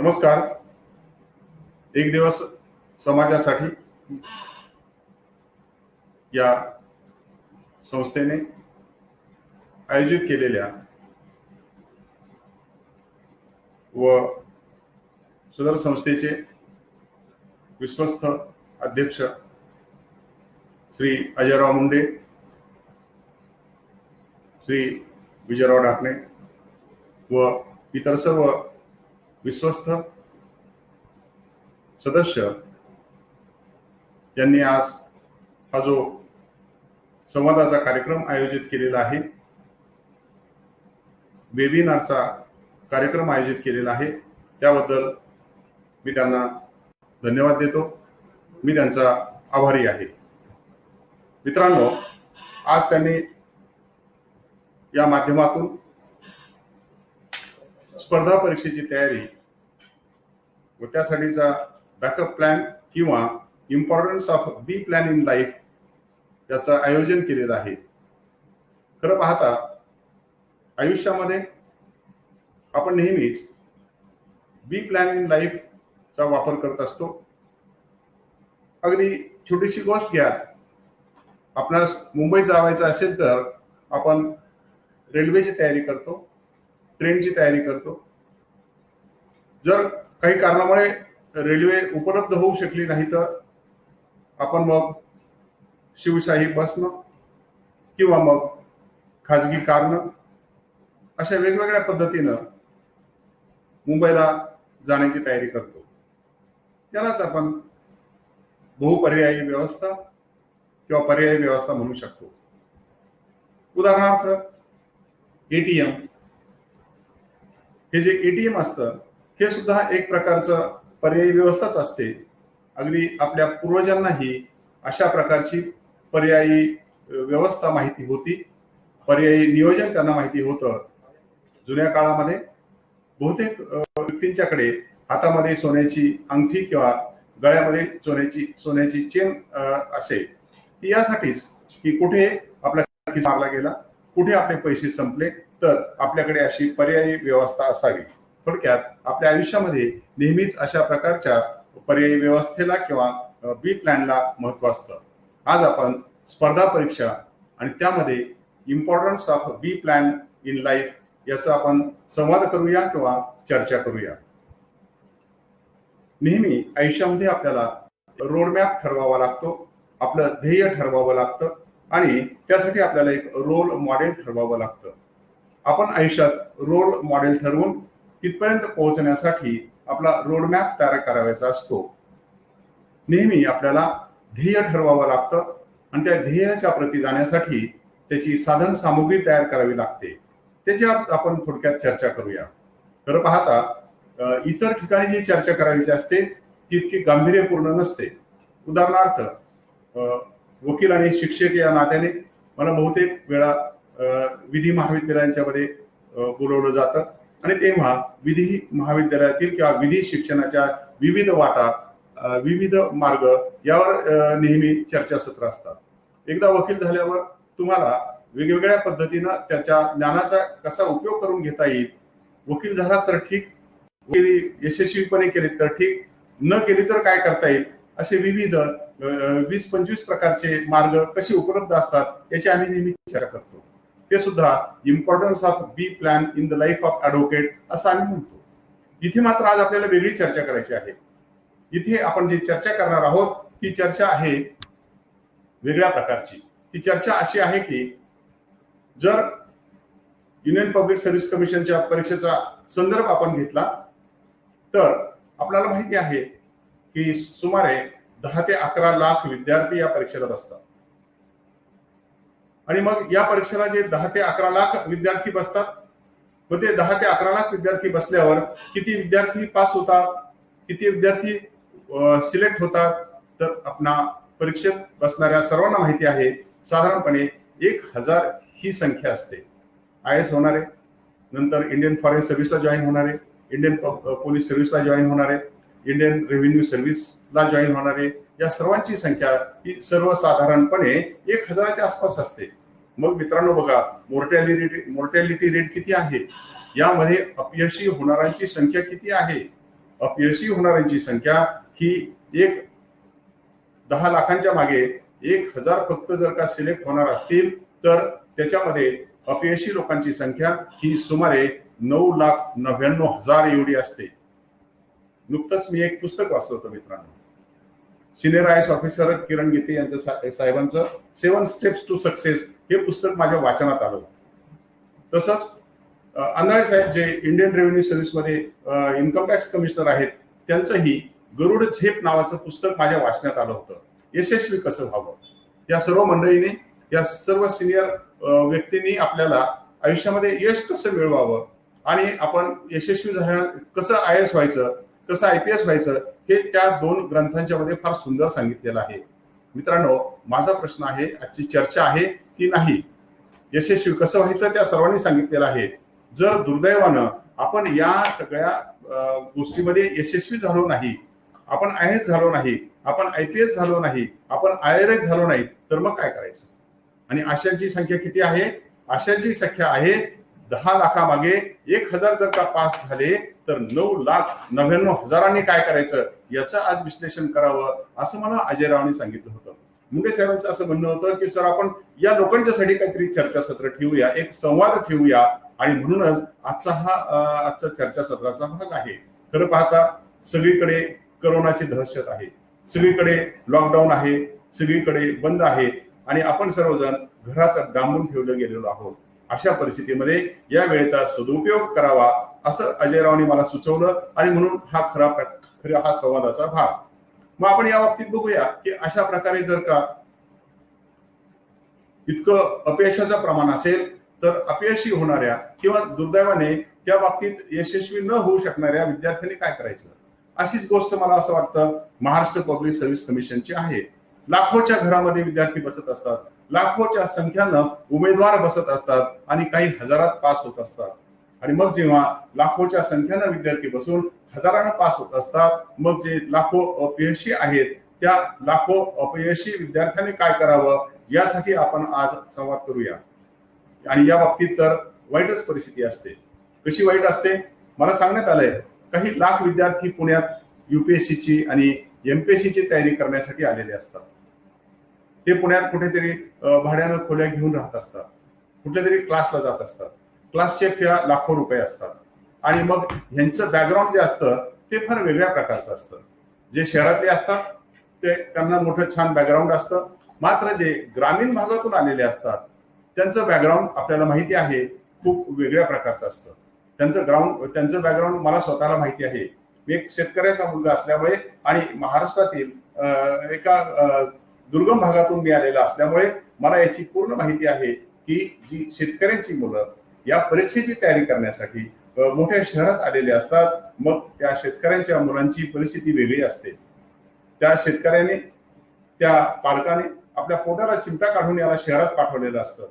नमस्कार. एक दिवस समाजासाठी या संस्थेने आयोजित केलेल्या व सदर संस्थेचे विश्वस्त अध्यक्ष श्री अजयराव मुंडे, श्री विजयराव ढाकणे व इतर सर्व विश्वस्त सदस्य यांनी आज हा जो संवादाचा कार्यक्रम आयोजित केलेला आहे, वेबिनारचा कार्यक्रम आयोजित केलेला आहे, त्याबद्दल मी त्यांना धन्यवाद देतो. मी त्यांचा आभारी आहे. मित्रांनो, आज त्यांनी या माध्यमातून स्पर्धा परीक्षेची तयारी व त्यासाठीचा बॅकअप प्लॅन किंवा importance of B plan in life याचं आयोजन केलेलं आहे. खरं पाहता आयुष्यामध्ये आपण नेहमीच बी प्लॅन इन लाईफ चा वापर करत असतो. अगदी छोटीशी गोष्ट घ्या, आपणास मुंबई जायचं असेल तर आपण रेल्वेची तयारी करतो, ट्रेनची तयारी करतो. जर काही कारणामुळे रेल्वे उपलब्ध होऊ शकली नाही तर आपण मग शिवशाही बसनं किंवा मग खाजगी कारनं अशा वेगवेगळ्या पद्धतीनं मुंबईला जाण्याची तयारी करतो. यालाच आपण बहुपर्यायी व्यवस्था किंवा पर्यायी व्यवस्था म्हणू शकतो. उदाहरणार्थ एटीएम, हे जे एटीएम असतं हे सुद्धा एक प्रकारचं पर्यायी व्यवस्थाच असते. अगदी आपल्या पूर्वजांनाही अशा प्रकारची पर्यायी व्यवस्था माहिती होती, पर्यायी नियोजन त्यांना माहिती होतं. जुन्या काळामध्ये बहुतेक व्यक्तींच्याकडे हातामध्ये सोन्याची अंगठी किंवा गळ्यामध्ये सोन्याची चेन असे, ती यासाठीच की कुठे आपला खिसा मारला गेला, कुठे आपले पैसे संपले तर आपल्याकडे अशी पर्यायी व्यवस्था असावी. थोडक्यात आपल्या आयुष्यामध्ये नेहमीच अशा प्रकारच्या पर्यायी व्यवस्थेला किंवा बी प्लॅनला महत्व असतं. आज आपण स्पर्धा परीक्षा आणि त्यामध्ये importance of B plan in life याचा आपण संवाद करूया किंवा चर्चा करूया. नेहमी आयुष्यामध्ये आपल्याला रोडमॅप ठरवावा लागतो, आपलं ध्येय ठरवावं लागतं आणि त्यासाठी आपल्याला एक रोल मॉडेल ठरवावं लागतं. आपण आयुष्यात रोल मॉडेल ठरवून तिथपर्यंत पोहोचण्यासाठी आपला रोडमॅप तयार करायचा असतो. नेहमी आपल्याला ध्येय ठरवावं लागतं आणि त्या ध्येयाच्या प्रती जाण्यासाठी त्याची साधन सामुग्री तयार करावी लागते. त्याच्यात आपण थोडक्यात चर्चा करूया. खरं पाहता इतर ठिकाणी जी चर्चा करायची असते ती इतकी गांभीर्यपूर्ण नसते. उदाहरणार्थ वकील आणि शिक्षक या नात्याने मला बहुतेक वेळा विधी महाविद्यालयांच्या मध्ये बोलवलं जातं आणि तेव्हा विधी महाविद्यालयातील किंवा विधी शिक्षणाच्या विविध वाटा, विविध मार्ग यावर नेहमी चर्चासत्र असतात. एकदा वकील झाल्यावर तुम्हाला वेगवेगळ्या पद्धतीनं त्याच्या ज्ञानाचा कसा उपयोग करून घेता येईल, वकील झाला तर ठीक, वकिली यशस्वीपणे केली तर ठीक, न केली तर काय करता येईल, असे विविध 20-25 प्रकारचे मार्ग कसे उपलब्ध असतात याची आम्ही नेहमी चर्चा करतो. ते सुद्धा importance of B plan in the life of advocate असं आम्ही म्हणतो. इथे मात्र आज आपल्याला वेगळी चर्चा करायची आहे. इथे आपण जी चर्चा करणार आहोत ती चर्चा आहे वेगळ्या प्रकारची. ती चर्चा अशी आहे की जर युनियन पब्लिक सर्व्हिस कमिशनच्या परीक्षेचा संदर्भ आपण घेतला तर आपल्याला माहिती आहे की सुमारे 10 ते 11 लाख विद्यार्थी या परीक्षेला बसतात. आणि मग या परीक्षेला जे 10 ते 11 लाख विद्यार्थी बसतात व ते 10 ते 11 लाख विद्यार्थी बसल्यावर किती विद्यार्थी पास होतात, किती विद्यार्थी सिलेक्ट होतात, तर आपणा परीक्षेत बसणाऱ्या सर्वांना माहिती आहे साधारणपणे 1000 ही संख्या असते. IAS होणारे, नंतर इंडियन फॉरेन सर्व्हिसला जॉईन होणारे, इंडियन पोलीस सर्व्हिसला जॉईन होणारे, इंडियन रेव्हेन्यू सर्व्हिसला जॉईन होणारे, या सर्वांची संख्या ही सर्वसाधारणपणे 1000च्या आसपास असते. मग मित्रांनो बघा, मोर्टॅलिटी रेट किती आहे, यामध्ये अपयशी होणाऱ्यांची संख्या किती आहे. अपयशी होणाऱ्यांची संख्या ही 10 लाखांच्या मागे 1000 फक्त जर का सिलेक्ट होणार असतील तर त्याच्यामध्ये अपयशी लोकांची संख्या ही सुमारे 9,99,000 एवढी असते. नुकतंच मी एक पुस्तक वाचलं होतं मित्रांनो, सिनियर IAS ऑफिसर किरण गीते यांचं साहेबांचं 7 स्टेप्स टू सक्सेस हे पुस्तक माझ्या वाचनात आलं. तसंच अंधाळे साहेब जे इंडियन रेव्हेन्यू सर्व्हिसमध्ये इन्कम टॅक्स कमिशनर आहेत, त्यांचंही गरुड झेप नावाचं पुस्तक माझ्या वाचण्यात आलं होतं. यशस्वी कसं व्हावं, या सर्व मंडळीने, या सर्व सिनियर व्यक्तींनी आपल्याला आयुष्यामध्ये यश कसं मिळवावं आणि आपण यशस्वी झाल्या कसं IAS व्हायचं, कसं IPS व्हायचं, हे त्या 2 ग्रंथांच्या मध्ये फार सुंदर सांगितलेलं आहे. मित्रांनो, माझा प्रश्न आहे, आजची चर्चा आहे की नाही, यशस्वी कसं व्हायचं त्या सर्वांनी सांगितलेलं आहे. जर दुर्दैवानं आपण या सगळ्या गोष्टीमध्ये यशस्वी झालो नाही, आपण IAS झालो नाही, आपण IPS झालो नाही, आपण IRS झालो नाही, तर मग काय करायचं? आणि अशांची संख्या किती आहे? अशांची संख्या आहे 10 लाखामागे 1000 जर का पास झाले तर 9,99,000 काय करायचं याचं आज विश्लेषण करावं असं मला अजय रावांनी सांगितलं होतं. मुंडे साहेबांचं असं म्हणणं होतं की सर आपण या लोकांच्यासाठी काहीतरी चर्चासत्र ठेवूया, एक संवाद ठेवूया, आणि म्हणूनच आजचा चर्चासत्राचा भाग आहे. खरं पाहता सगळीकडे करोनाची दहशत आहे, सगळीकडे लॉकडाऊन आहे, सगळीकडे बंद आहे आणि आपण सर्वजण घरात डांबून ठेवले गेलेलो आहोत. अशा परिस्थितीमध्ये या वेळेचा सदुपयोग करावा असं अजय रावांनी मला सुचवलं आणि म्हणून हा खरा संवादाचा भाग. मग आपण या बाबतीत बघूया की अशा प्रकारे जर का इतकं अपयशाचं प्रमाण असेल तर अपयशी होणाऱ्या किंवा दुर्दैवाने त्या बाबतीत यशस्वी न होऊ शकणाऱ्या विद्यार्थ्यांनी काय करायचं? अशीच गोष्ट मला असं वाटतं महाराष्ट्र पब्लिक सर्व्हिस कमिशनची आहे. लाखोच्या घरामध्ये विद्यार्थी बसत असतात, लाखोच्या संख्येनं उमेदवार बसत असतात आणि काही हजारात पास होत असतात. आणि मग जेव्हा लाखोच्या संख्येनं विद्यार्थी बसून हजारांना पास होत असतात, मग जे लाखो अपयशी आहेत त्या लाखो अपयशी विद्यार्थ्यांनी काय करावं यासाठी आपण आज संवाद करूया. आणि या बाबतीत तर वाईटच परिस्थिती असते. कशी वाईट असते? मला सांगण्यात आलंय काही लाख विद्यार्थी पुण्यात UPSC ची आणि MPSC ची तयारी करण्यासाठी आलेले असतात. ते पुण्यात कुठेतरी भाड्यानं खोल्या घेऊन राहत असतात, कुठल्या तरी क्लासला जात असतात. क्लासचे फी लाखो रुपये असतात आणि मग ह्यांचं बॅकग्राऊंड जे असतं ते फार वेगळ्या प्रकारचं असतं. जे शहरातले असतात ते त्यांना मोठं छान बॅकग्राऊंड असतं, मात्र जे ग्रामीण भागातून आलेले असतात त्यांचं बॅकग्राऊंड आपल्याला माहिती आहे खूप वेगळ्या प्रकारचं असतं. त्यांचं बॅकग्राऊंड मला स्वतःला माहिती आहे. मी एक शेतकऱ्याचा मुलगा असल्यामुळे आणि महाराष्ट्रातील एका दुर्गम भागातून मी आलेला असल्यामुळे मला याची पूर्ण माहिती आहे की जी शेतकऱ्यांची मुलं या परीक्षेची तयारी करण्यासाठी मोठ्या शहरात आलेले असतात, मग त्या शेतकऱ्यांच्या मुलांची परिस्थिती वेगळी असते. त्या शेतकऱ्याने, त्या पालकाने आपल्या पोटाला चिमटा काढून याला शहरात पाठवलेलं असतं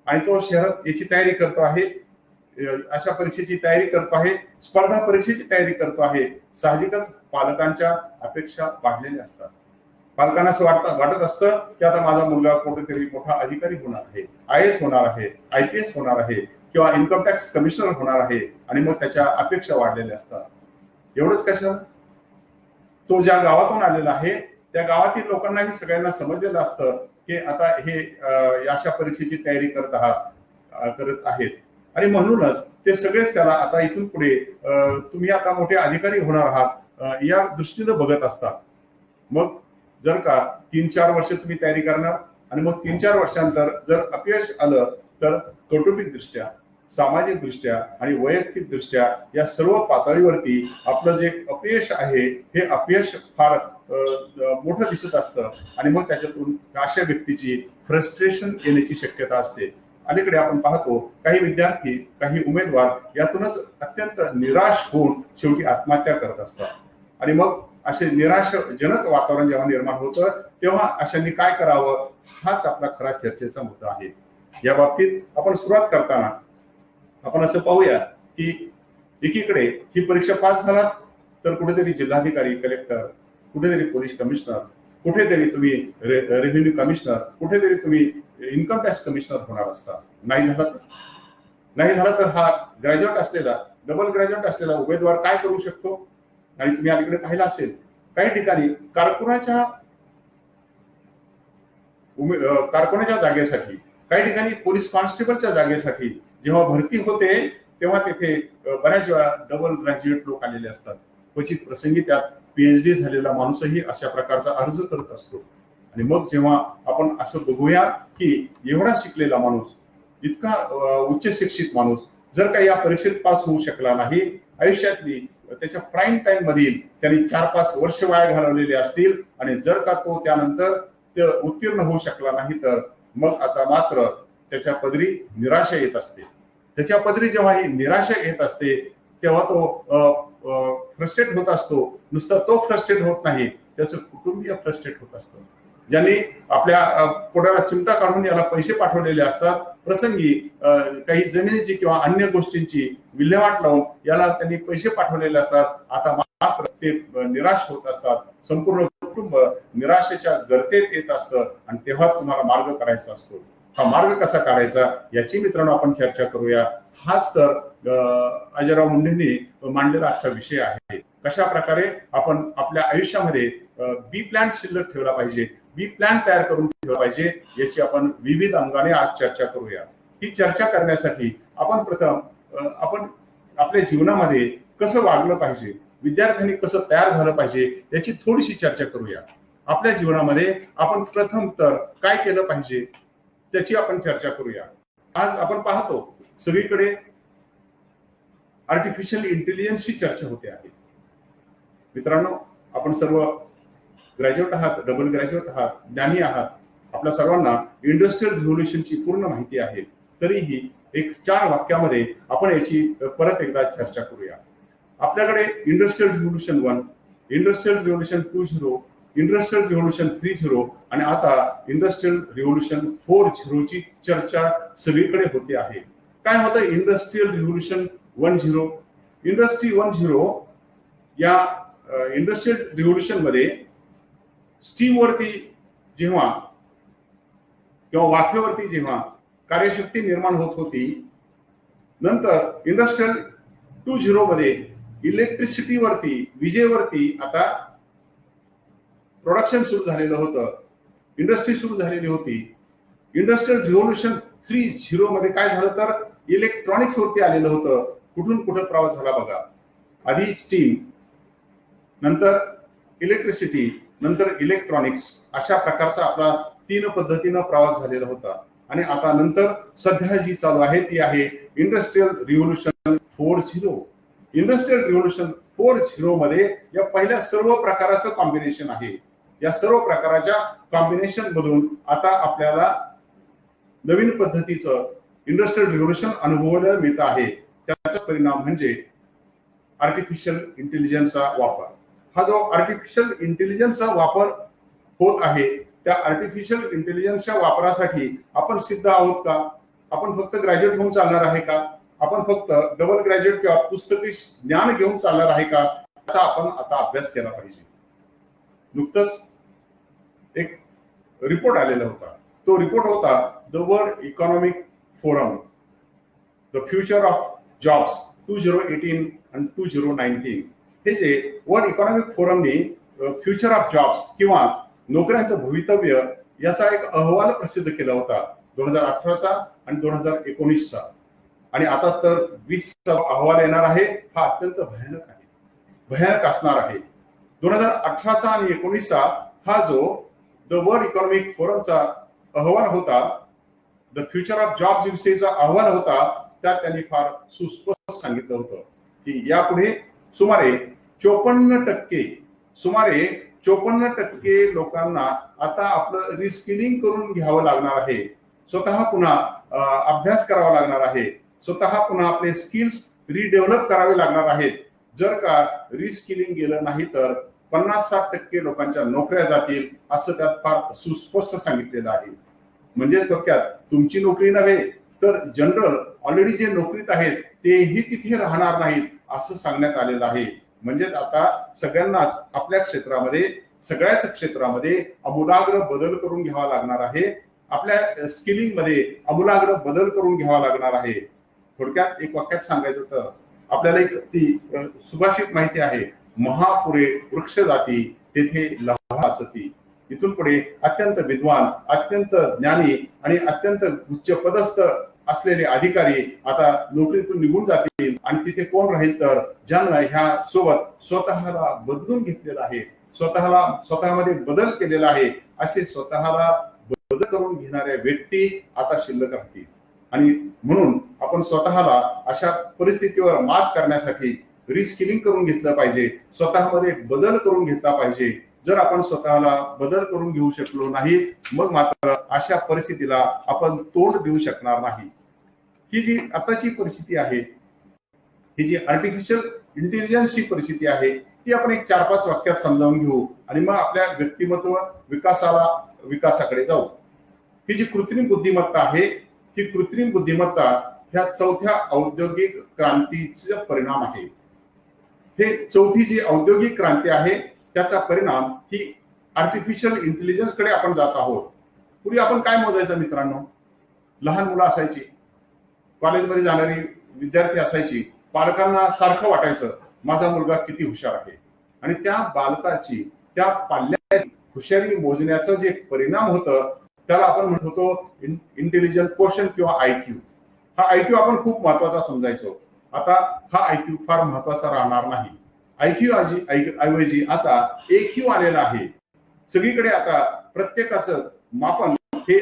आणि तो शहरात याची तयारी करतो आहे, अशा परीक्षेची तयारी करतो आहे, स्पर्धा परीक्षेची तयारी करतो आहे. साहजिकच पालकांच्या अपेक्षा वाढलेल्या असतात. पालकांना असं वाटत असतं की आता माझा मुलगा कुठेतरी मोठा अधिकारी होणार आहे, IAS होणार आहे, IPS होणार आहे किंवा इन्कम टॅक्स कमिशनर होणार आहे आणि मग त्याच्या अपेक्षा वाढलेल्या असतात. एवढंच कशाला? तो ज्या गावातून आलेला आहे त्या गावातील लोकांनाही सगळ्यांना समजलेलं असतं की आता हे अशा परीक्षेची तयारी करत आहेत आणि म्हणूनच ते सगळेच त्याला आता इथून पुढे तुम्ही आता मोठे अधिकारी होणार आहात या दृष्टीनं बघत असतात. मग जर का 3-4 वर्ष तुम्ही तयारी करणार आणि मग 3-4 वर्षांतर जर अपयश आलं तर कौटुंबिक दृष्ट्या, सामाजिक दृष्ट्या आणि वैयक्तिक दृष्ट्या या सर्व पातळीवरती आपलं जे अपयश आहे हे अपयश फार मोठं दिसत असतं आणि मग त्याच्यातून अशा व्यक्तीची फ्रस्ट्रेशन येण्याची शक्यता असते. अलीकडे आपण पाहतो काही विद्यार्थी, काही उमेदवार यातूनच अत्यंत निराश होऊन शेवटी आत्महत्या करत असतात आणि मग असे निराशजनक वातावरण जेव्हा निर्माण होतं तेव्हा अशांनी काय करावं हाच आपला खरा चर्चेचा मुद्दा आहे. या बाबतीत आपण सुरुवात करताना आपण असं पाहूया की एकीकडे ही परीक्षा पास झाला तर कुठेतरी जिल्हाधिकारी, कलेक्टर, कुठेतरी पोलीस कमिशनर, कुठेतरी तुम्ही रेव्हेन्यू कमिशनर, कुठेतरी तुम्ही इन्कम टॅक्स कमिशनर होणार असता. नाही झालं तर हा ग्रॅज्युएट असलेला, डबल ग्रॅज्युएट असलेला उमेदवार काय करू शकतो? आणि तुम्ही अलीकडे पाहिलं असेल काही ठिकाणी कारकुनाच्या जागेसाठी, काही ठिकाणी पोलीस कॉन्स्टेबलच्या जागेसाठी जेव्हा भरती होते तेव्हा तिथे बऱ्याच वेळा डबल ग्रॅज्युएट लोक आलेले असतात. क्वचित प्रसंगी त्यात पीएचडी झालेला माणूसही अशा प्रकारचा अर्ज करत असतो. आणि मग जेव्हा आपण असं बघूया की एवढा शिकलेला माणूस, इतका उच्च शिक्षित माणूस जर का या परीक्षेत पास होऊ शकला नाही, आयुष्यातली त्याच्या प्राईम टाइम मधील त्यांनी 4-5 वर्ष वाया घालवलेले असतील, आणि जर का तो त्यानंतर ते उत्तीर्ण होऊ शकला नाही तर मग आता मात्र त्याच्या पदरी निराशा येत असते. त्याच्या पदरी जेव्हा ही निराशा येत असते तेव्हा तो फ्रस्ट्रेट होत असतो. नुसता तो फ्रस्ट्रेट होत नाही, त्याचं कुटुंबीय फ्रस्ट्रेट होत असतं. ज्यांनी आपल्या पोटाला चिमटा काढून याला पैसे पाठवलेले असतात, प्रसंगी काही जमिनीची किंवा अन्य गोष्टींची विल्हेवाट लावून याला त्यांनी पैसे पाठवलेले असतात, आता मात्र ते निराश होत असतात. संपूर्ण कुटुंब निराशेच्या गर्तेत येत असतं आणि तेव्हा तुम्हाला मार्ग करायचा असतो. हा मार्ग कसा काढायचा याची मित्रांनो आपण चर्चा करूया. हाच तर अजयराव मुंढेंनी मांडलेला आजचा विषय आहे. कशा प्रकारे आपण आपल्या आयुष्यामध्ये बी प्लॅन शिल्लक ठेवला पाहिजे, बी प्लॅन तयार करून ठेवला पाहिजे, याची आपण विविध अंगाने आज चर्चा करूया. ही चर्चा करण्यासाठी आपण प्रथम आपण आपल्या जीवनामध्ये कसं वागलं पाहिजे, विद्यार्थ्यांनी कसं तयार झालं पाहिजे याची थोडीशी चर्चा करूया. आपल्या जीवनामध्ये आपण प्रथम तर काय केलं पाहिजे त्याची आपण चर्चा करूया. आज आपण पाहतो सगळीकडे आर्टिफिशियल इंटेलिजन्सची चर्चा होते आहे. मित्रांनो, आपण सर्व ग्रॅज्युएट आहात, डबल ग्रॅज्युएट आहात, ज्ञानी आहात. आपल्या सर्वांना इंडस्ट्रियल रिव्होल्यूशनची पूर्ण माहिती आहे. तरीही एक 4 वाक्यामध्ये आपण याची परत एकदा चर्चा करूया. आपल्याकडे industrial revolution 1, industrial revolution 2.0, industrial revolution 3.0 आणि आता इंडस्ट्रियल रिव्होल्यूशन 4.0 ची चर्चा सगळीकडे होते आहे. काय होतं इंडस्ट्रियल रिव्होल्यूशन 1.0? इंडस्ट्री 1.0 या इंडस्ट्रियल रिव्होल्यूशन मध्ये स्टीम वरती जेव्हा किंवा वाफेवरती जेव्हा कार्यशक्ती निर्माण होत होती, नंतर इंडस्ट्रियल 2.0 मध्ये इलेक्ट्रिसिटी वरती, विजेवरती आता प्रोडक्शन सुरू झालेलं होतं, इंडस्ट्री सुरू झालेली होती. इंडस्ट्रियल रिव्होल्यूशन 3.0 मध्ये काय झालं तर इलेक्ट्रॉनिक्स वरती आलेलं होतं. कुठून कुठे प्रवास झाला बघा. आधी स्टीम, नंतर इलेक्ट्रिसिटी, नंतर इलेक्ट्रॉनिक्स, अशा प्रकारचा आपला 3 पद्धतीनं प्रवास झालेला होता. आणि आता नंतर सध्या जी चालू आहे ती आहे इंडस्ट्रियल रिव्होल्यूशन 4.0. इंडस्ट्रियल रिव्होल्यूशन 4.0 मध्ये या पहिल्या सर्व प्रकाराचं कॉम्बिनेशन आहे. या सर्व प्रकाराच्या कॉम्बिनेशन मधून आता आपल्याला नवीन पद्धतीचं इंडस्ट्रियल रिव्होल्यूशन अनुभवायला मिळत आहे. त्याचा परिणाम म्हणजे आर्टिफिशियल इंटेलिजन्सचा वापर. हा जो आर्टिफिशियल इंटेलिजन्सचा वापर होत आहे, त्या आर्टिफिशियल इंटेलिजन्सच्या वापरासाठी आपण सिद्ध आहोत का? आपण फक्त ग्रॅज्युएट होऊन चालणार आहे का? आपण फक्त डबल ग्रॅज्युएट किंवा पुस्तकी ज्ञान घेऊन चालणार आहे का? याचा आपण आता अभ्यास केला पाहिजे. नुकतंच एक रिपोर्ट आलेला होता. तो रिपोर्ट होता the world economic forum, the future of jobs 2018 आणि 2019. हे जे वर्ल्ड इकॉनॉमिक फोरमने फ्युचर ऑफ जॉब्स किंवा नोकऱ्यांचं भवितव्य याचा एक अहवाल प्रसिद्ध केला होता 2018चा आणि 2019चा. आणि आता तर 20चा अहवाल येणार आहे. हा अत्यंत भयानक आहे, भयानक असणार आहे. 2018चा आणि 19चा हा जो द वर्ल्ड इकॉनॉमिक फोरमचा अहवाल होता, द फ्युचर ऑफ जॉब्स विषयीचा अहवाल होता, त्यात त्यांनी फार सुस्पष्ट सांगितलं होतं की यापुढे सुमारे 54% लोकांना आता आपलं रिस्किलिंग करून घ्यावं लागणार आहे. स्वतः पुन्हा अभ्यास करावा लागणार आहे. स्वतः पुन्हा आपले स्किल्स रिडेव्हलप करावे लागणार आहेत. जर का रिस्किलिंग गेलं नाही तर 50-60% लोकांच्या नोकऱ्या जातील, असं त्यात फार सुस्पष्ट सांगितलेलं आहे. म्हणजे थोडक्यात तुमची नोकरी नव्हे तर जनरल ऑलरेडी जे नोकरीत आहेत तेही तिथे राहणार नाहीत असं सांगण्यात आलेलं आहे. म्हणजेच आता सगळ्यांनाच आपल्या क्षेत्रामध्ये, सगळ्याच क्षेत्रामध्ये आमूलाग्र बदल करून घ्यावा लागणार आहे. आपल्या स्किलिंग मध्ये आमूलाग्र बदल करून घ्यावा लागणार आहे. थोडक्यात एक वाक्यात सांगायचं तर आपल्याला एक ती सुभाषित माहिती आहे, महापुरे वृक्ष जाती तेथे लहा असती. इथून पुढे अत्यंत विद्वान, अत्यंत ज्ञानी आणि अत्यंत उच्च पदस्थ असलेले अधिकारी आता नोकरीतून निघून जातील आणि तिथे कोण राहील तर ज्यांना ह्या सोबत स्वतःला बदलून घेतलेलं आहे, स्वतःमध्ये बदल केलेला आहे, असे स्वतःला बदल करून घेणाऱ्या व्यक्ती आता शिल्लक राहतील. आणि म्हणून आपण स्वतःला अशा परिस्थितीवर मात करण्यासाठी रिस्किलिंग करून घेतलं पाहिजे, स्वतःमध्ये बदल करून घेतला पाहिजे. जर आपण स्वतःला बदल करून घेऊ शकलो नाही मग मात्र अशा परिस्थितीला आपण तोंड देऊ शकणार नाही. ही जी आताची परिस्थिती आहे, ही जी आर्टिफिशियल इंटेलिजन्सची परिस्थिती आहे, ती आपण एक 4-5 वाक्यात समजावून घेऊ आणि मग आपल्या व्यक्तिमत्व विकासाकडे जाऊ. ही जी कृत्रिम बुद्धिमत्ता आहे, ही कृत्रिम बुद्धिमत्ता ह्या चौथ्या औद्योगिक क्रांतीचा परिणाम आहे. हे चौथी जी औद्योगिक क्रांती आहे त्याचा परिणाम ही आर्टिफिशियल इंटेलिजन्स कडे आपण जात आहोत. पूर्वी आपण काय मोजायचं मित्रांनो? लहान मुलं असायची, कॉलेजमध्ये जाणारी विद्यार्थी असायची, पालकांना सारखं वाटायचं माझा मुलगा किती हुशार आहे, आणि त्या बालकाची, त्या पाल्याची हुशारी मोजण्याचं जे परिणाम होतं त्याला आपण म्हणत होतो इंटेलिजंट क्वोशंट किंवा IQ. हा IQ आपण खूप महत्वाचा समजायचो. आता हा IQ फार महत्वाचा राहणार नाही. IQ ऐवजी आता AQ आलेला आहे. सगळीकडे आता प्रत्येकाचं मापन हे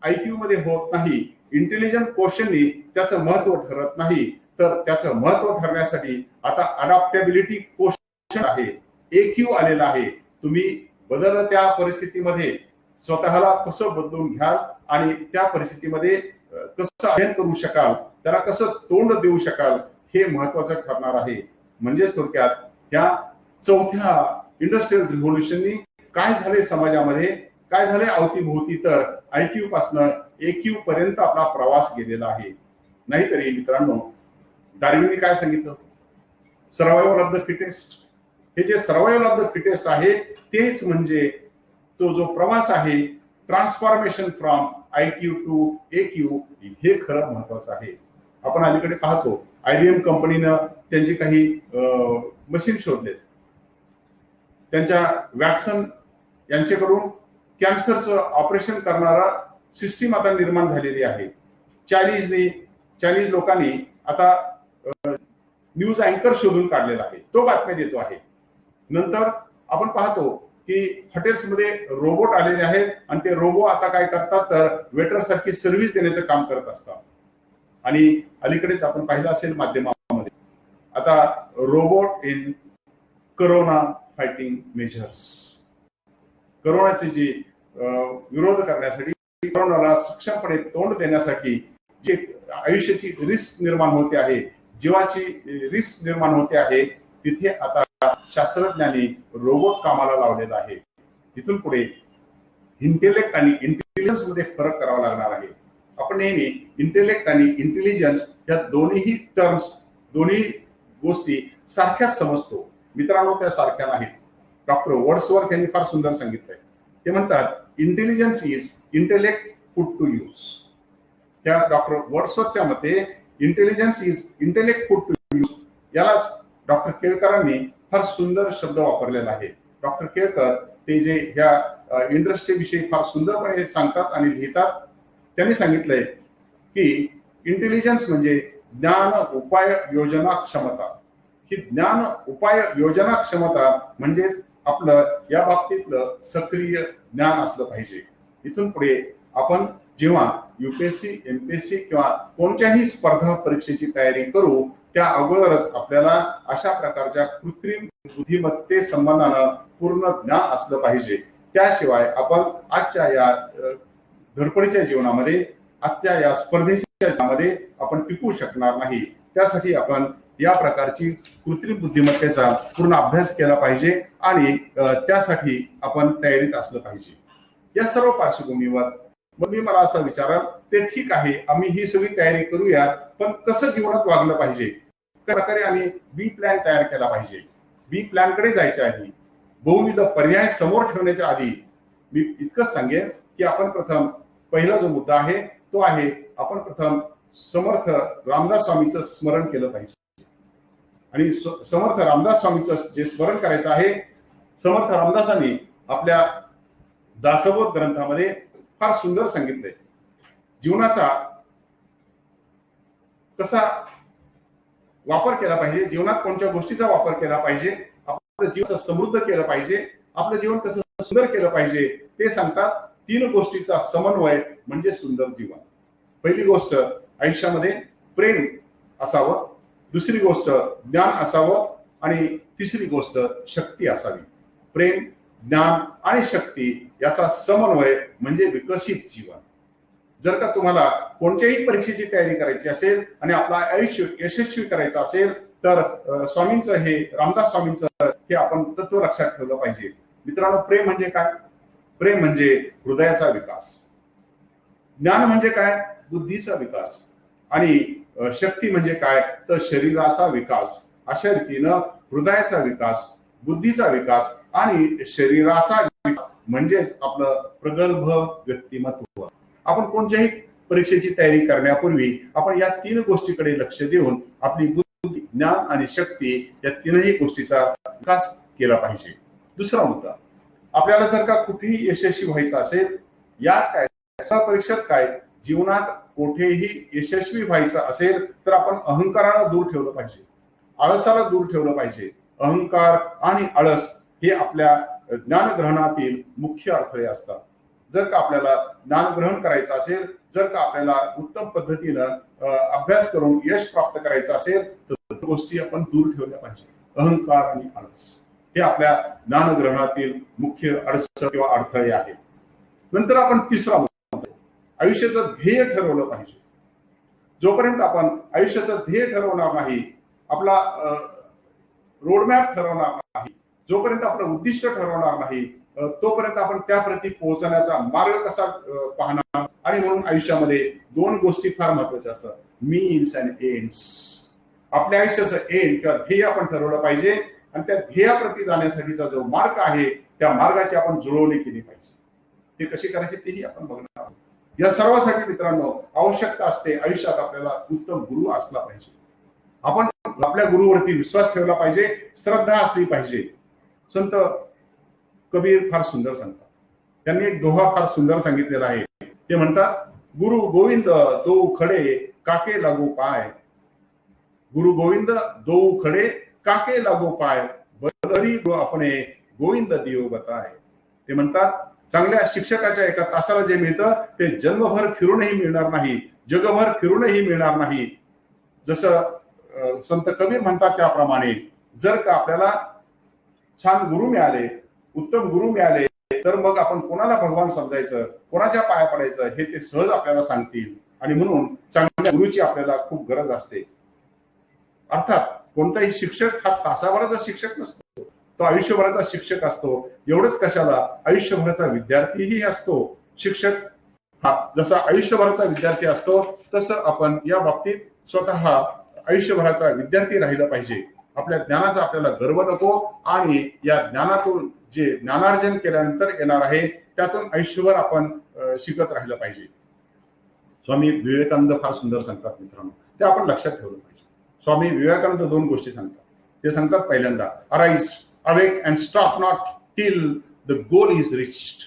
IQ मध्ये होत नाही. इंटेलिजंट क्वोशंटनी त्याचं महत्व ठरत नाही, तर त्याचं महत्व ठरण्यासाठी आता अडॅप्टेबिलिटी क्वोशंट आहे, AQ आलेला आहे. तुम्ही बदलत्या परिस्थितीमध्ये स्वतःला कसं बदलून घ्याल आणि त्या परिस्थितीमध्ये कसं अध्ययन करू शकाल, त्याला कसं तोंड देऊ शकाल, हे महत्वाचं ठरणार आहे. म्हणजे थोडक्यात या चौथ्या इंडस्ट्रियल रिव्होल्युशननी काय झाले समाजामध्ये, काय झाले अवतीभोवती, तर IQ पासून AQ पर्यंत आपला प्रवास गेलेला आहे. नाहीतरी मित्रांनो, डार्विनने काय सांगितलं? Survival of the fittest. हे जे सर्व्हायव्हल ऑफ द फिटेस्ट आहे तेच म्हणजे तो जो प्रवास आहे, transformation from IQ to AQ, हे खरं महत्वाचं आहे. आपण अलीकडे पाहतो IBM कंपनीनं त्यांची काही मशीन शोधलेत. त्यांच्या वॅटसन यांच्याकडून कॅन्सरचं ऑपरेशन करणारा सिस्टीम आता निर्माण झालेली आहे. चायनीज लोकांनी आता न्यूज अँकर शोधून काढलेला आहे, तो बातम्या देतो आहे. नंतर आपण पाहतो की हॉटेल्समध्ये रोबोट आलेले आहेत आणि ते रोबो आता काय करतात तर वेटर सारखी सर्व्हिस देण्याचं काम करत असतात. आणि अलीकडेच आपण पाहिलं असेल माध्यमामध्ये आता robot in corona fighting measures. करोनाची जी विरोध करण्यासाठी, करोनाला सक्षमपणे तोंड देण्यासाठी जे आयुष्याची रिस्क निर्माण होते आहे, जीवाची रिस्क निर्माण होते आहे, तिथे आता शास्त्रज्ञांनी रोबोट कामाला लावलेला आहे. तिथून पुढे इंटेलेक्ट आणि इंटेलिजन्स मध्ये फरक करावा लागणार आहे. आपण नेहमी इंटेलेक्ट आणि इंटेलिजन्स या दोन्ही टर्म्स, दोन्ही गोष्टी सारख्याच समजतो. मित्रांनो, त्या सारख्या नाहीत. डॉक्टर वर्ड्सवर्थ यांनी फार सुंदर सांगितलंय. ते म्हणतात intelligence is intellect put to use. त्या डॉक्टर वर्ड्सवर्थच्या मते intelligence is intellect put to use. यालाच डॉक्टर केळकरांनी फार सुंदर शब्द वापरलेला आहे. डॉक्टर केळकर ते जे ह्या इंडस्ट्रीविषयी फार सुंदरपणे सांगतात आणि लिहितात. त्यांनी सांगितलंय की इंटेलिजन्स म्हणजे ज्ञान उपाय योजना क्षमता. ही ज्ञान उपाय योजना क्षमता म्हणजेच आपलं या बाबतीतलं सक्रिय ज्ञान असलं पाहिजे. इथून पुढे आपण जेव्हा UPSC, MPSC किंवा कोणत्याही स्पर्धा परीक्षेची तयारी करू त्या अगोदरच आपल्याला अशा प्रकारच्या कृत्रिम बुद्धिमत्ते संबंधानं पूर्ण ज्ञान असलं पाहिजे. त्याशिवाय आपण आजच्या या धडपडीच्या जीवनामध्ये, आजच्या या स्पर्धेच्या जीवनामध्ये आपण टिकू शकणार नाही. त्यासाठी आपण या प्रकारची कृत्रिम बुद्धिमत्तेचा पूर्ण अभ्यास केला पाहिजे आणि त्यासाठी आपण तयारीत असलं पाहिजे. या सर्व पार्श्वभूमीवर मग मी मला असं विचाराल, ते ठीक आहे, आम्ही ही सगळी तयारी करूया, पण कसं जीवनात वागलं पाहिजे, कशा प्रकारे आम्ही बी प्लॅन तयार केला पाहिजे. बी प्लॅन कडे जायच्या आधी, बहुविध पर्याय समोर ठेवण्याच्या आधी मी इतकंच सांगेन की आपण प्रथम पहिला जो मुद्दा आहे तो आहे, आपण प्रथम समर्थ रामदास स्वामींचं स्मरण केलं पाहिजे. आणि समर्थ रामदास स्वामींचं जे स्मरण करायचं आहे. समर्थ रामदासांनी आपल्या दासबोध ग्रंथामध्ये फार सुंदर सांगितलंय जीवनाचा कसा वापर केला पाहिजे, जीवनात कोणत्या गोष्टीचा वापर केला पाहिजे, आपलं जीवन समृद्ध केलं पाहिजे, आपलं जीवन कसं सुंदर केलं पाहिजे ते सांगतात. 3 गोष्टीचा समन्वय म्हणजे सुंदर जीवन. पहिली गोष्ट आयुष्यामध्ये प्रेम असावं, दुसरी गोष्ट ज्ञान असावं आणि तिसरी गोष्ट शक्ती असावी. प्रेम, ज्ञान आणि शक्ती याचा समन्वय म्हणजे विकसित जीवन. जर का तुम्हाला कोणत्याही परीक्षेची तयारी करायची असेल आणि आपलं आयुष्य यशस्वी करायचं असेल तर स्वामींचं हे रामदास स्वामींचं हे आपण तत्व लक्षात ठेवलं पाहिजे. मित्रांनो, प्रेम म्हणजे काय? प्रेम म्हणजे हृदयाचा विकास. ज्ञान म्हणजे काय? बुद्धीचा विकास. आणि शक्ती म्हणजे काय? तर शरीराचा विकास. अशा रीतीनं हृदयाचा विकास, बुद्धीचा विकास आणि शरीराचा विकास म्हणजे आपलं प्रगल्भ व्यक्तिमत्व. आपण कोणत्याही परीक्षेची तयारी करण्यापूर्वी आपण या 3 गोष्टीकडे लक्ष देऊन आपली बुद्धी, ज्ञान आणि शक्ती या 3ही गोष्टीचा विकास केला पाहिजे. दुसरा मुद्दा, आपल्याला जर का कुठेही यशस्वी व्हायचं असेल, याच काय परीक्षाच काय जीवनात कुठेही यशस्वी व्हायचं असेल तर आपण अहंकाराला दूर ठेवलं पाहिजे, आळसाला दूर ठेवलं पाहिजे. अहंकार आणि आळस हे आपल्या ज्ञानग्रहणातील मुख्य अडथळे असतात. जर का आपल्याला ज्ञानग्रहण करायचं असेल, जर का आपल्याला उत्तम पद्धतीनं अभ्यास करून यश प्राप्त करायचं असेल तर गोष्टी आपण दूर ठेवल्या पाहिजे. अहंकार आणि आळस हे आपल्या ज्ञानग्रहणातील मुख्य अडचण किंवा अडथळे आहेत. नंतर आपण तिसरा मुद्दा, आयुष्याचं ध्येय ठरवलं पाहिजे. जोपर्यंत आपण आयुष्याचं ध्येय ठरवणार नाही, आपला रोडमॅप ठरवणार नाही, जोपर्यंत आपलं उद्दिष्ट ठरवणार नाही, तोपर्यंत आपण त्याप्रती पोहोचण्याचा मार्ग कसा पाहणार. आणि म्हणून आयुष्यामध्ये 2 गोष्टी फार महत्वाच्या असतात, मीन्स अँड एंड्स. आपल्या आयुष्याचं एंड किंवा ध्येय आपण ठरवलं पाहिजे आणि त्या ध्येयाप्रती जाण्यासाठीचा जो मार्ग आहे त्या मार्गाची आपण जुळवणी केली पाहिजे. ते कशी करायची तेही आपण बघणार आहोत. या सर्वासाठी मित्रांनो आवश्यकता असते आयुष्यात आपल्याला उत्तम गुरु असला पाहिजे. आपण आपल्या गुरुवरती विश्वास ठेवला पाहिजे, श्रद्धा असली पाहिजे. संत कबीर फार सुंदर सांगतात. त्यांनी एक दोहा फार सुंदर सांगितलेला आहे. ते म्हणतात, गुरु गोविंद दो खडे काके लागू पाय. गुरु गोविंद दो खडे काके लागू पाय, बरी अपने गोविंद दियो बताय. ते म्हणतात, चांगल्या शिक्षकाच्या एका तासाला जे मिळतं ते जन्मभर फिरूनही मिळणार नाही, जगभर फिरूनही मिळणार नाही. जसं संत कबीर म्हणतात त्याप्रमाणे जर का आपल्याला छान गुरु मिळाले, उत्तम गुरु मिळाले तर मग आपण कोणाला भगवान समजायचं, कोणाच्या पाया पडायचं हे ते सहज आपल्याला सांगतील. आणि म्हणून चांगल्या गुरुची आपल्याला खूप गरज असते. अर्थात कोणताही शिक्षक हा तासाभराचा शिक्षक नसतो, तो आयुष्यभराचा शिक्षक असतो. एवढंच कशाला, आयुष्यभराचा विद्यार्थीही असतो. शिक्षक हा जसा आयुष्यभराचा विद्यार्थी असतो तसं आपण या बाबतीत स्वतः आयुष्यभराचा विद्यार्थी राहिलं पाहिजे. आपल्या ज्ञानाचा आपल्याला गर्व नको आणि या ज्ञानातून जे ज्ञानार्जन केल्यानंतर येणार आहे त्यातून आयुष्यभर आपण शिकत राहिलं पाहिजे. स्वामी विवेकानंद फार सुंदर सांगतात मित्रांनो, ते आपण लक्षात ठेवलं पाहिजे. स्वामी विवेकानंद 2 गोष्टी सांगतात. ते सांगतात, पहिल्यांदा, arise, awake and stop not till the goal is reached.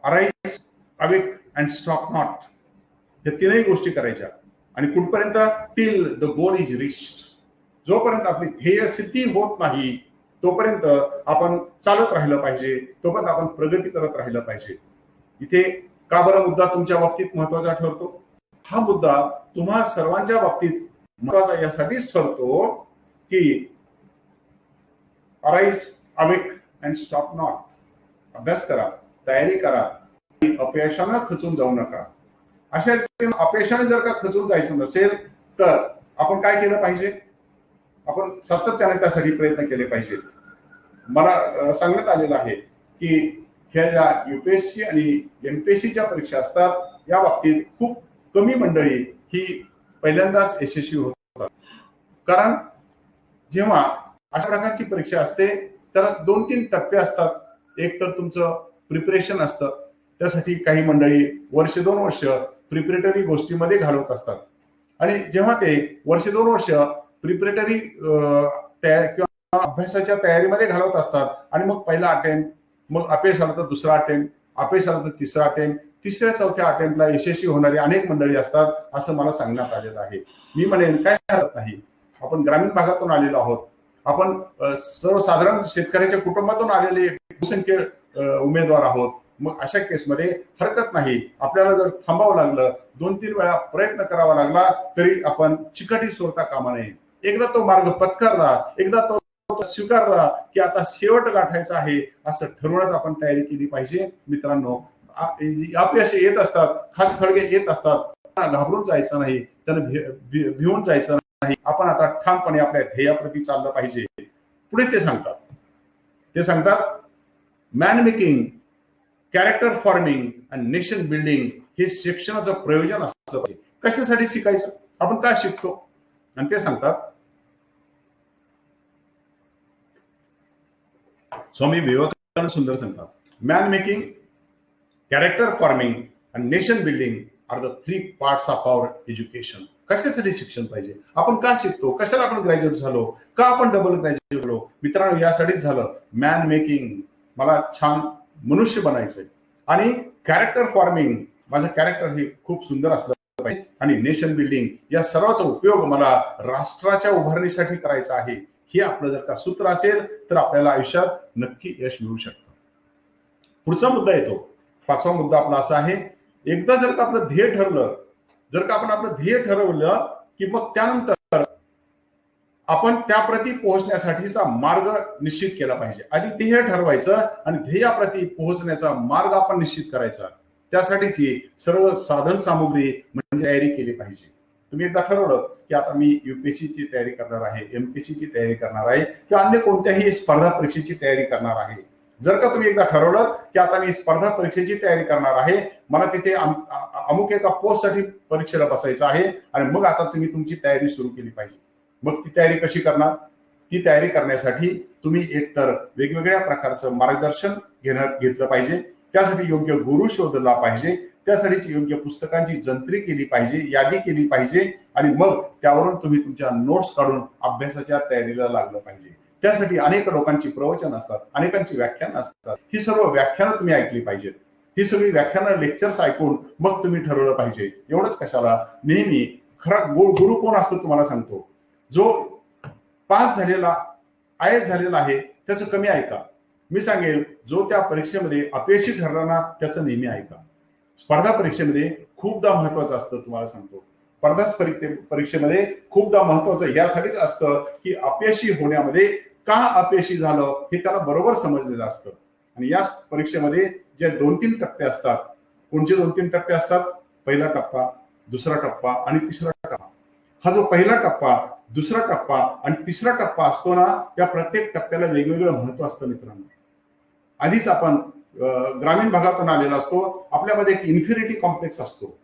Arise, awake and stop not, या 3ही गोष्टी करायच्या. आणि कुठपर्यंत? Till the goal is reached. जोपर्यंत आपली ध्येय सिद्धी होत नाही तोपर्यंत आपण चालत राहिलं पाहिजे, तोपर्यंत आपण प्रगती करत राहिलं पाहिजे. इथे का बरं मुद्दा तुमच्या बाबतीत महत्वाचा ठरतो? हा मुद्दा तुम्हा सर्वांच्या बाबतीत महत्वाचा यासाठीच ठरतो की arise, awake and stop not. अभ्यास करा, तयारी करा, अपयशानं खचून जाऊ नका. अशा रीतीने अपयशाने जर का खचून जायचं नसेल तर आपण काय केलं पाहिजे? आपण सातत्याने त्यासाठी प्रयत्न केले पाहिजे. मला सांगण्यात आलेलं आहे की ह्या ज्या युपीएससी आणि एमपीएससीच्या परीक्षा असतात या बाबतीत खूप कमी मंडळी ही पहिल्यांदाच यशस्वी होतात. कारण जेव्हा अशा प्रकारची परीक्षा असते तर 2-3 टप्पे असतात. एक तर तुमचं प्रिपरेशन असतं, त्यासाठी काही मंडळी 1-2 वर्ष प्रिपरेटरी गोष्टीमध्ये घालवत असतात. आणि जेव्हा ते 1-2 वर्ष प्रिपरेटरी किंवा अभ्यासाच्या तयारीमध्ये घालवत असतात आणि मग पहिला अटेम्प्ट, मग अपयश आलं तर दुसरा अटेम्प्ट, अपयश आलं तर तिसरा अटेम्प्ट, तिसऱ्या चौथ्या अटेम्प्टला यशस्वी होणारी अनेक मंडळी असतात असं मला सांगण्यात आलेलं आहे. मी म्हणेन काय हरकत नाही, आपण ग्रामीण भागातून आलेलो आहोत, आपण सर्वसाधारण शेतकऱ्याच्या कुटुंबातून आलेले बहुसंख्य उमेदवार आहोत. मग अशा केसमध्ये हरकत नाही, आपल्याला जर थांबावं लागलं, 2-3 वेळा प्रयत्न करावा लागला तरी आपण चिकटी सोडता कामा नये. एकदा तो मार्ग पत्करला, एकदा तो स्वीकारला की आता शेवट गाठायचा आहे असं ठरवूनच आपण तयारी केली पाहिजे. मित्रांनो, अपयश येत असतात, खास खळगे येत असतात, घाबरून जायचं नाही, त्यांना भिवून जायचं नाही. आपण आता ठामपणे आपल्या ध्येयाप्रती चाललं पाहिजे. पुढे ते सांगतात मॅन मेकिंग, कॅरेक्टर फॉर्मिंग आणि नेशन बिल्डिंग हे शिक्षणाचं प्रयोजन असलं पाहिजे. कशासाठी शिकायचं, आपण काय शिकतो, आणि ते सांगतात स्वामी विवेकानंद सुंदर सांगतात मॅन मेकिंग, कॅरेक्टर फॉर्मिंग आणि nation building are the 3 parts of our education. कशासाठी शिक्षण पाहिजे, आपण का शिकतो, कशाला आपण ग्रॅज्युएट झालो, का आपण डबल ग्रॅज्युएट झालो. मित्रांनो, यासाठीच झालं. मॅन मेकिंग, मला छान मनुष्य बनायचंय, आणि कॅरेक्टर फॉर्मिंग, माझं कॅरेक्टर हे खूप सुंदर असलं पाहिजे, आणि नेशन बिल्डिंग, या सर्वांचा उपयोग मला राष्ट्राच्या उभारणीसाठी करायचा आहे. हे आपलं जर का सूत्र असेल तर आपल्याला आयुष्यात नक्की यश मिळू शकतं. पुढचा मुद्दा येतो, 5वा मुद्दा आपला असा आहे, एकदा जर का आपलं ध्येय ठरलं, जर का आपण आपलं ध्येय ठरवलं की मग त्यानंतर आपण त्याप्रती पोहोचण्यासाठीचा मार्ग निश्चित केला पाहिजे. आधी ध्येय ठरवायचं आणि ध्येयाप्रती पोहोचण्याचा मार्ग आपण निश्चित करायचा. त्यासाठीची सर्व साधन सामुग्री म्हणजे तयारी केली पाहिजे. तुम्ही एकदा ठरवलं की आता मी युपीएससीची तयारी करणार आहे, एमपीएससीची तयारी करणार आहे, किंवा अन्य कोणत्याही स्पर्धा परीक्षेची तयारी करणार आहे. जर का तुम्ही एकदा ठरवलं की आता मी स्पर्धा परीक्षेची तयारी करणार आहे, मला तिथे अमुक एका पोस्टसाठी परीक्षेला बसायचं आहे, आणि मग आता तुम्ही तुमची तयारी सुरू केली पाहिजे. मग ती तयारी कशी करणार, ती तयारी करण्यासाठी तुम्ही एकतर वेगवेगळ्या प्रकारचं मार्गदर्शन घेतलं पाहिजे, त्यासाठी योग्य गुरु शोधला पाहिजे, त्यासाठीची योग्य पुस्तकांची जंत्री केली पाहिजे, यादी केली पाहिजे, आणि मग त्यावरून तुम्ही तुमच्या नोट्स काढून अभ्यासाच्या तयारीला लागलं पाहिजे. त्यासाठी अनेक लोकांची प्रवचन असतात, अनेकांची व्याख्यानं असतात, ही सर्व व्याख्यानं तुम्ही ऐकली पाहिजेत. ही सगळी व्याख्यानं, लेक्चर्स ऐकून मग तुम्ही ठरवलं पाहिजे. एवढंच कशाला, नेहमी खरा गुरु कोण असतो तुम्हाला सांगतो, जो पास झालेला, आयएस झालेला आहे त्याचं कमी ऐका. मी सांगेल, जो त्या परीक्षेमध्ये अपयशी ठरला ना त्याचं नेहमी ऐका. स्पर्धा परीक्षेमध्ये खूपदा महत्वाचं असतं, तुम्हाला सांगतो, स्पर्धा परीक्षेमध्ये खूपदा महत्वाचं यासाठीच असतं की अपयशी होण्यामध्ये का अपयशी झालं हे त्याला बरोबर समजलेलं असतं. आणि या परीक्षेमध्ये जे 2-3 टप्पे असतात, कोणते 2-3 टप्पे असतात, पहिला टप्पा, दुसरा टप्पा आणि तिसरा टप्पा. हा जो पहिला टप्पा, दुसरा टप्पा आणि तिसरा टप्पा असतो ना, त्या प्रत्येक टप्प्याला वेगवेगळं महत्व असतं. मित्रांनो, आधीच आपण ग्रामीण भागातून आलेला असतो, आपल्यामध्ये एक इन्फिरिटी कॉम्प्लेक्स असतो,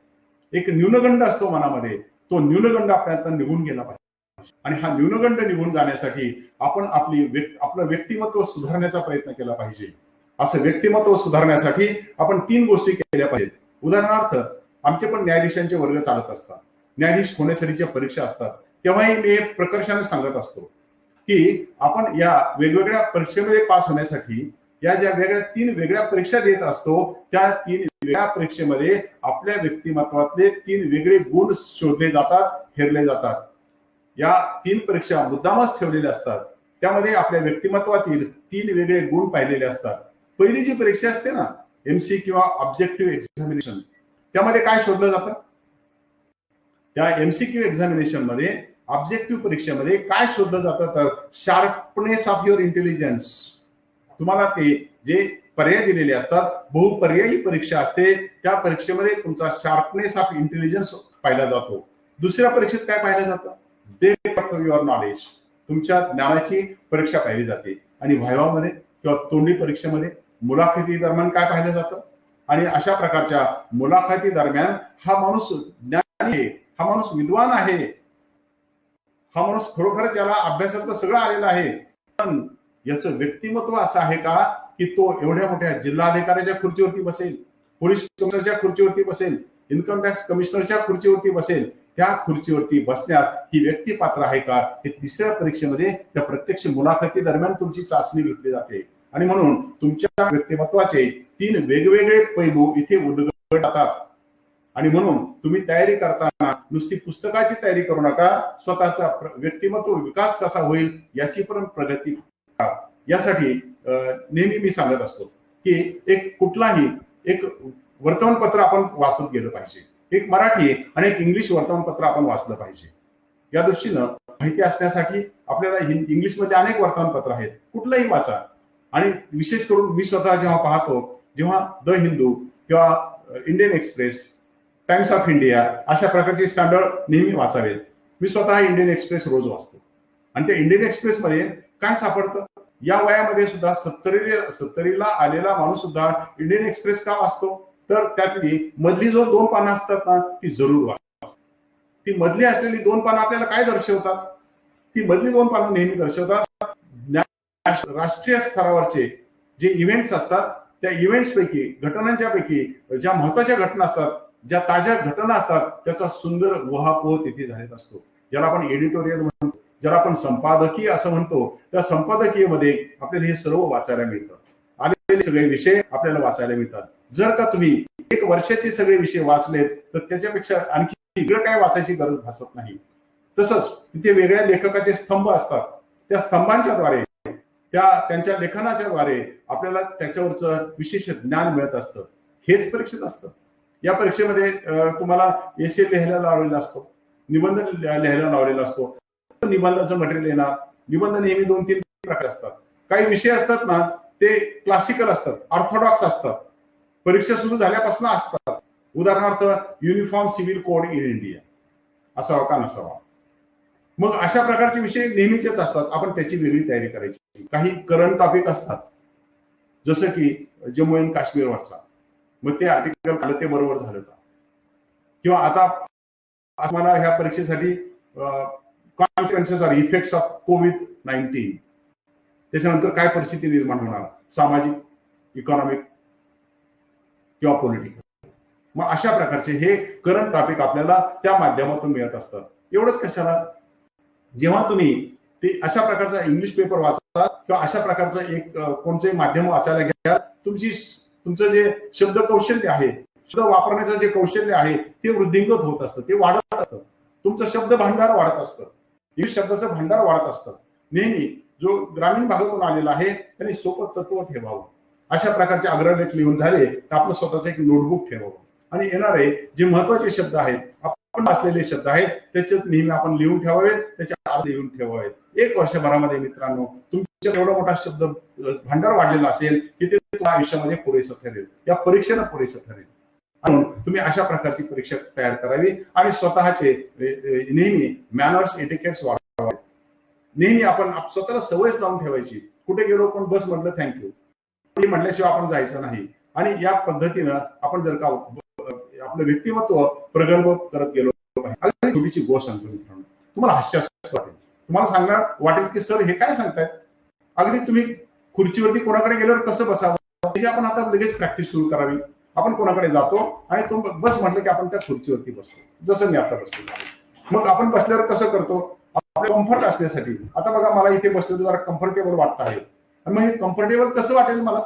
एक न्यूनगंड असतो मनामध्ये. तो न्यूनगंड आपल्याला निघून गेला पाहिजे, आणि हा न्यूनगंड निघून जाण्यासाठी आपण आपलं व्यक्तिमत्व सुधारण्याचा प्रयत्न केला पाहिजे. असं व्यक्तिमत्व सुधारण्यासाठी आपण 3 गोष्टी केल्या पाहिजेत. उदाहरणार्थ, आमचे पण न्यायाधीशांचे वर्ग चालत असतात, न्यायाधीश होण्यासाठीच्या परीक्षा असतात, तेव्हाही मी प्रकर्षाने सांगत असतो की आपण या वेगवेगळ्या परीक्षेमध्ये पास होण्यासाठी या ज्या 3 वेगळ्या परीक्षा देत असतो, त्या 3 वेगळ्या परीक्षेमध्ये आपल्या व्यक्तिमत्वातले 3 वेगळे गुण शोधले जातात, हेरले जातात. या 3 परीक्षा मुद्दामच ठेवलेल्या असतात, त्यामध्ये आपल्या व्यक्तिमत्वातील 3 वेगळे गुण पाहिलेले असतात. पहिली जी परीक्षा असते ना, एमसी किंवा ऑब्जेक्टिव्ह एक्झामिनेशन, त्यामध्ये काय शोधलं जातं, त्या एमसीक्यू एक्झामिनेशन मध्ये, ऑब्जेक्टिव्ह परीक्षेमध्ये काय शोधलं जातं, तर शार्पनेस ऑफ युअर इंटेलिजन्स. तुम्हाला ते जे पर्याय दिलेले असतात, बहुपर्यायी परीक्षा असते, त्या परीक्षेमध्ये तुमचा शार्पनेस ऑफ इंटेलिजन्स पाहिला जातो. दुसऱ्या परीक्षेत काय पाहिलं जातं, डेप्थ ऑफ युअर नॉलेज, तुमच्या ज्ञानाची परीक्षा पाहिली जाते. आणि व्हायवामध्ये किंवा तोंडी परीक्षेमध्ये मुलाखती दरम्यान काय पाहिलं जातं, आणि अशा प्रकारच्या मुलाखती दरम्यान हा माणूस ज्ञानी आहे, हा माणूस विद्वान आहे, हा माणूस खरोखरच याला अभ्यासातलं सगळं आलेलं आहे, पण याचं व्यक्तिमत्व असं आहे का की तो एवढ्या मोठ्या जिल्हाधिकाऱ्याच्या खुर्चीवरती बसेल, पोलीस कमिशनरच्या खुर्चीवरती बसेल, इन्कम टॅक्स कमिशनरच्या खुर्चीवरती बसेल, त्या खुर्चीवरती बसण्यास ही व्यक्ती पात्र आहे का, हे तिसऱ्या परीक्षेमध्ये त्या प्रत्यक्ष मुलाखती दरम्यान तुमची चाचणी घेतली जाते. आणि म्हणून तुमच्या व्यक्तिमत्वाचे 3 वेगवेगळे पैलू इथे उलगडतात. आणि म्हणून तुम्ही तयारी करताना नुसती पुस्तकाची तयारी करू नका, स्वतःचा व्यक्तिमत्व विकास कसा होईल याची पण प्रगती करा. यासाठी नेहमी मी सांगत असतो की एक कुठलाही एक वर्तमानपत्र आपण वाचत गेलं पाहिजे. एक मराठी आणि एक इंग्लिश वर्तमानपत्र आपण वाचलं पाहिजे. या दृष्टीनं माहिती असण्यासाठी आपल्याला इंग्लिशमध्ये अनेक वर्तमानपत्र आहेत, कुठलंही वाचा. आणि विशेष करून मी स्वतः जेव्हा पाहतो, जेव्हा द हिंदू किंवा Indian express, times of India अशा प्रकारचे स्टँडर्ड नेहमी वाचावेत. मी स्वतः इंडियन एक्सप्रेस रोज वाचतो. आणि त्या इंडियन एक्सप्रेसमध्ये काय सापडतं, या वयामध्ये सुद्धा 70ला आलेला माणूस सुद्धा इंडियन एक्सप्रेस का वाचतो, तर त्यातली मधली जो 2 पानं असतात ना, ती जरूर वाचा. ती मधली असलेली 2 पानं आपल्याला काय दर्शवतात, ती मधली 2 पानं नेहमी दर्शवतात राष्ट्रीय स्तरावरचे जे इव्हेंट्स असतात, त्या इव्हेंट्स पैकी, घटनांच्या पैकी ज्या महत्वाच्या घटना असतात, ज्या ताज्या घटना असतात, त्याचा सुंदर उहापोह तिथे झालेला असतो. ज्याला आपण एडिटोरियल म्हणतो, ज्याला आपण संपादकीय असं म्हणतो, त्या संपादकीयमध्ये आपल्याला हे सर्व वाचायला मिळतं. आलेले सगळे विषय आपल्याला वाचायला मिळतात. जर का तुम्ही 1 वर्षाचे सगळे विषय वाचलेत तर त्याच्यापेक्षा आणखी वेगळं काय वाचायची गरज भासत नाही. तसंच तिथे वेगळ्या लेखकाचे स्तंभ असतात. त्या स्तंभांच्या द्वारे, त्यांच्या लेखनाच्या द्वारे आपल्याला त्याच्यावरचं विशेष ज्ञान मिळत असतं. हेच परीक्षेत असतं. या परीक्षेमध्ये तुम्हाला एसे लिहायला लावलेला असतो, निबंध लिहायला लावलेला असतो. निबंधाचं मटेरियल येणार. निबंध नेहमी 2-3 प्रकार असतात. काही विषय असतात ना, ते क्लासिकल असतात, ऑर्थोडॉक्स असतात, परीक्षा सुरू झाल्यापासून असतात. उदाहरणार्थ uniform civil code in India असावा का नसावा. मग अशा प्रकारचे विषय नेहमीचेच असतात. आपण त्याची वेगळी तयारी करायची. काही करंट टॉपिक असतात, जसं की जम्मू अँड काश्मीरवरचा, मग ते आर्टिकल आलं ते बरोबर झालं का, किंवा आता मला ह्या परीक्षेसाठी कॉन्सिक्वेन्सेस आर इफेक्ट्स ऑफ कोविड-19, त्याच्यानंतर काय परिस्थिती निर्माण होणार, सामाजिक, इकॉनॉमिक किंवा पॉलिटिकल. मग अशा प्रकारचे हे करंट टॉपिक आपल्याला त्या माध्यमातून मिळत असतात. एवढंच कशाला, जेव्हा तुम्ही ते अशा प्रकारचा इंग्लिश पेपर वाचा किंवा अशा प्रकारचं एक कोणतेही माध्यम वाचायला घ्या, तुमचं जे शब्द कौशल्य आहे, शब्द वापरण्याचं जे कौशल्य आहे ते वृद्धिंगत होत असतं, ते वाढत असतं. तुमचं शब्द भांडार वाढत असतं, इंग्लिश शब्दाचं भांडार वाढत असतं. नेहमी जो ग्रामीण भागातून आलेला आहे त्यांनी सोपं तत्व ठेवावं. अशा प्रकारचे अग्रलेख लिहून झाले तर आपलं स्वतःचं एक नोटबुक ठेवावं. आणि येणारे जे महत्वाचे शब्द आहेत, आपण वाचलेले शब्द आहेत, त्याच्यात नेहमी आपण लिहून ठेवावे, त्याचे अर्थ लिहून ठेवावेत. 1 वर्षभरामध्ये मित्रांनो तुमच्या एवढा मोठा शब्द भांडार वाढलेला असेल की ते तुमच्या आयुष्यामध्ये पुरेसं ठरेल, या परीक्षेनं पुरेसं ठरेल. म्हणून तुम्ही अशा प्रकारची परीक्षा तयार करावी आणि स्वतःचे नेहमी मॅनर्स, एटिकेट्स वाढवावे. नेहमी आपण स्वतःला सवयच लावून ठेवायची. कुठे गेलो पण बस म्हटलं थँक्यू म्हटल्याशिवाय आपण जायचं नाही. आणि या पद्धतीनं आपण जर का आपलं व्यक्तिमत्व प्रगल्भ करत गेलो पाहिजे. छोटीशी गोष्ट सांगतो मित्रांनो, तुम्हाला हास्यास्पद वाटेल, तुम्हाला सांगणार वाटेल की सर हे काय सांगतायत. अगदी तुम्ही खुर्चीवरती कोणाकडे गेल्यावर कसं बसावं त्याची आपण आता लगेच प्रॅक्टिस सुरू करावी. आपण कोणाकडे जातो आणि तो बस म्हटलं की आपण त्या खुर्चीवरती बसतो, जसं मी आता बसतो. मग आपण बसल्यावर कसं करतो, आपलं कम्फर्ट असण्यासाठी. आता बघा मला इथे बसलो जरा कम्फर्टेबल वाटत आहे, आणि मग हे कम्फर्टेबल कसं वाटेल मला,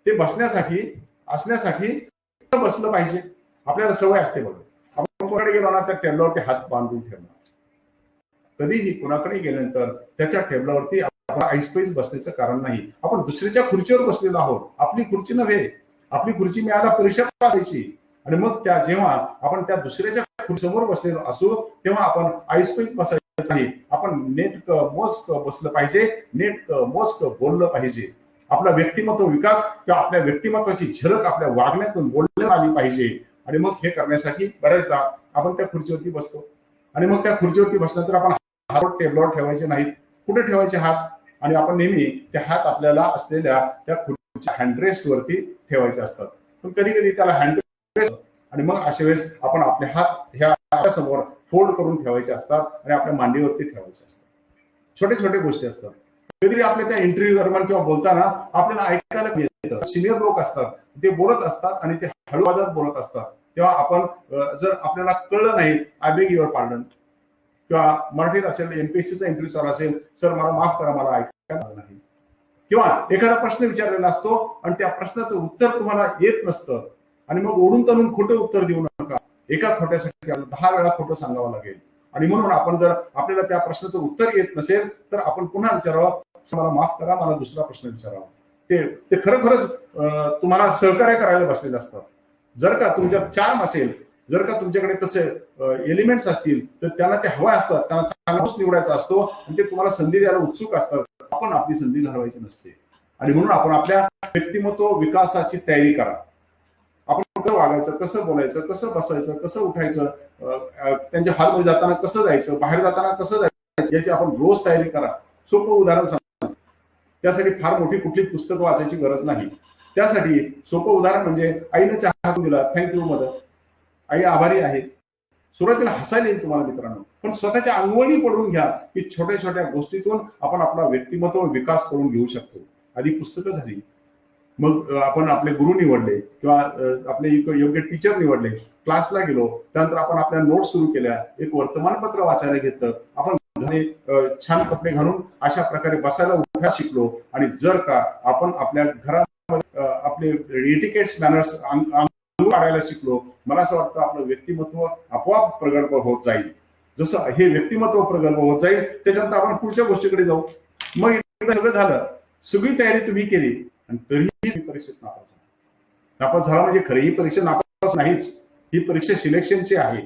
ते बसण्यासाठी असण्यासाठी बसलं पाहिजे. आपल्याला सवय असते बघा, आपण कोणाकडे गेलो ना त्या टेबलावरती हात बांधून ठेवणार. कधीही कोणाकडे गेल्यानंतर त्याच्या टेबलावरती आपण ऐसपैस बसण्याचं कारण नाही. आपण दुसऱ्याच्या खुर्चीवर बसलेलो आहोत, आपली खुर्ची नव्हे. आपली खुर्ची मिळायला परीक्षा पासायची, आणि मग जेव्हा आपण त्या दुसऱ्याच्या खुर्चीसमोर बसलेलो असू तेव्हा आपण ऐसपैस बसायचं नाही. आपण नेटकं मोजकं बसलं पाहिजे, नेटकं मोजकं बोललं पाहिजे. आपला व्यक्तिमत्व विकास किंवा आपल्या व्यक्तिमत्वाची झलक आपल्या वागण्यातून बोलण्यात आली पाहिजे. आणि मग हे करण्यासाठी बऱ्याचदा आपण त्या खुर्चीवरती बसतो, आणि मग त्या खुर्चीवरती बसल्यानंतर आपण हात टेबलावर ठेवायचे नाहीत. कुठे ठेवायचे हात, आणि आपण नेहमी ते हात आपल्याला असलेल्या त्या खुर्चीच्या हँडरेस्ट वरती ठेवायचे असतात. पण कधी कधी त्याला हँडरेस्ट, आणि मग अशा वेळेस आपण आपले हात ह्या समोर फोल्ड करून ठेवायचे असतात आणि आपल्या मांडीवरती ठेवायचे असतात. छोटे छोटे गोष्टी असतात. कधी आपल्या त्या इंटरव्ह्यू दरम्यान किंवा बोलताना आपल्याला ऐकायला मिळतं, सिनियर लोक असतात ते बोलत असतात आणि ते हळू आवाजात बोलत असतात. तेव्हा आपण जर आपल्याला कळलं नाही, आय बेग युअर पार्डन, किंवा मराठीत असेल एमपीएससीचा इंटरव्ह्यू चालू असेल, सर मला माफ करा, मला ऐकायला आलं नाही, किंवा एखादा प्रश्न विचारलेला असतो आणि त्या प्रश्नाचं उत्तर तुम्हाला येत नसतं आणि मग ओढून तणून खोटं उत्तर देऊ नका. एका खोट्यासाठी 10 वेळा खोटं सांगावं लागेल. आणि म्हणून आपण जर आपल्याला त्या प्रश्नाचं उत्तर येत नसेल तर आपण पुन्हा विचारावं, मला माफ करा, मला दुसरा प्रश्न विचारावा. ते खरोखरच तुम्हाला सहकार्य करायला बसलेले असतात. जर का तुमच्यात चार्म असेल, जर का तुमच्याकडे तसे एलिमेंट्स असतील तर त्यांना ते हवा असतात, त्यांना चांगलाच निवडायचा असतो आणि ते तुम्हाला संधी द्यायला उत्सुक असतात. आपण आपली संधी घालवायची नसते. आणि म्हणून आपण आपल्या व्यक्तिमत्व विकासाची तयारी करा. आपण कसं वागायचं, कसं बोलायचं, कसं बसायचं, कसं उठायचं, त्यांच्या हॉलमध्ये जाताना कसं जायचं, बाहेर जाताना कसं जायचं, याची आपण रोज तयारी करा. सोपं उदाहरण सांगा. त्यासाठी फार मोठी कुठली पुस्तकं वाचायची गरज नाही. त्यासाठी सोपं उदाहरण म्हणजे आईने चहा दिला, थँक्यू मदर, आई आभारी आहे. सुरुवातीला हसायला येईल तुम्हाला मित्रांनो, पण स्वतःच्या अंगवळणी पडून घ्या की छोट्या छोट्या गोष्टीतून आपण आपला व्यक्तिमत्व विकास करून घेऊ शकतो. आधी पुस्तकं झाली, मग आपण आपले गुरु निवडले किंवा आपले योग्य टीचर निवडले, क्लासला गेलो, त्यानंतर आपण आपल्या नोट्स सुरू केल्या, एक वर्तमानपत्र वाचायला घेतलं, आपण छान कपडे घालून अशा प्रकारे बसायला उठायला शिकलो. आणि जर का आपण आपल्या घरामध्ये आपले एटिकेट्स मॅनर्स काढायला शिकलो, मला असं वाटतं आपलं व्यक्तिमत्व आपोआप प्रगल्भ होत जाईल. जसं हे व्यक्तिमत्व प्रगल्भ होत जाईल त्याच्यानंतर आपण पुढच्या गोष्टीकडे जाऊ. मग सगळं झालं, सगळी तयारी तुम्ही केली आणि तरीही परीक्षेत नापास झाला म्हणजे खरी ही परीक्षा नापास नाहीच. ही परीक्षा सिलेक्शनची आहे.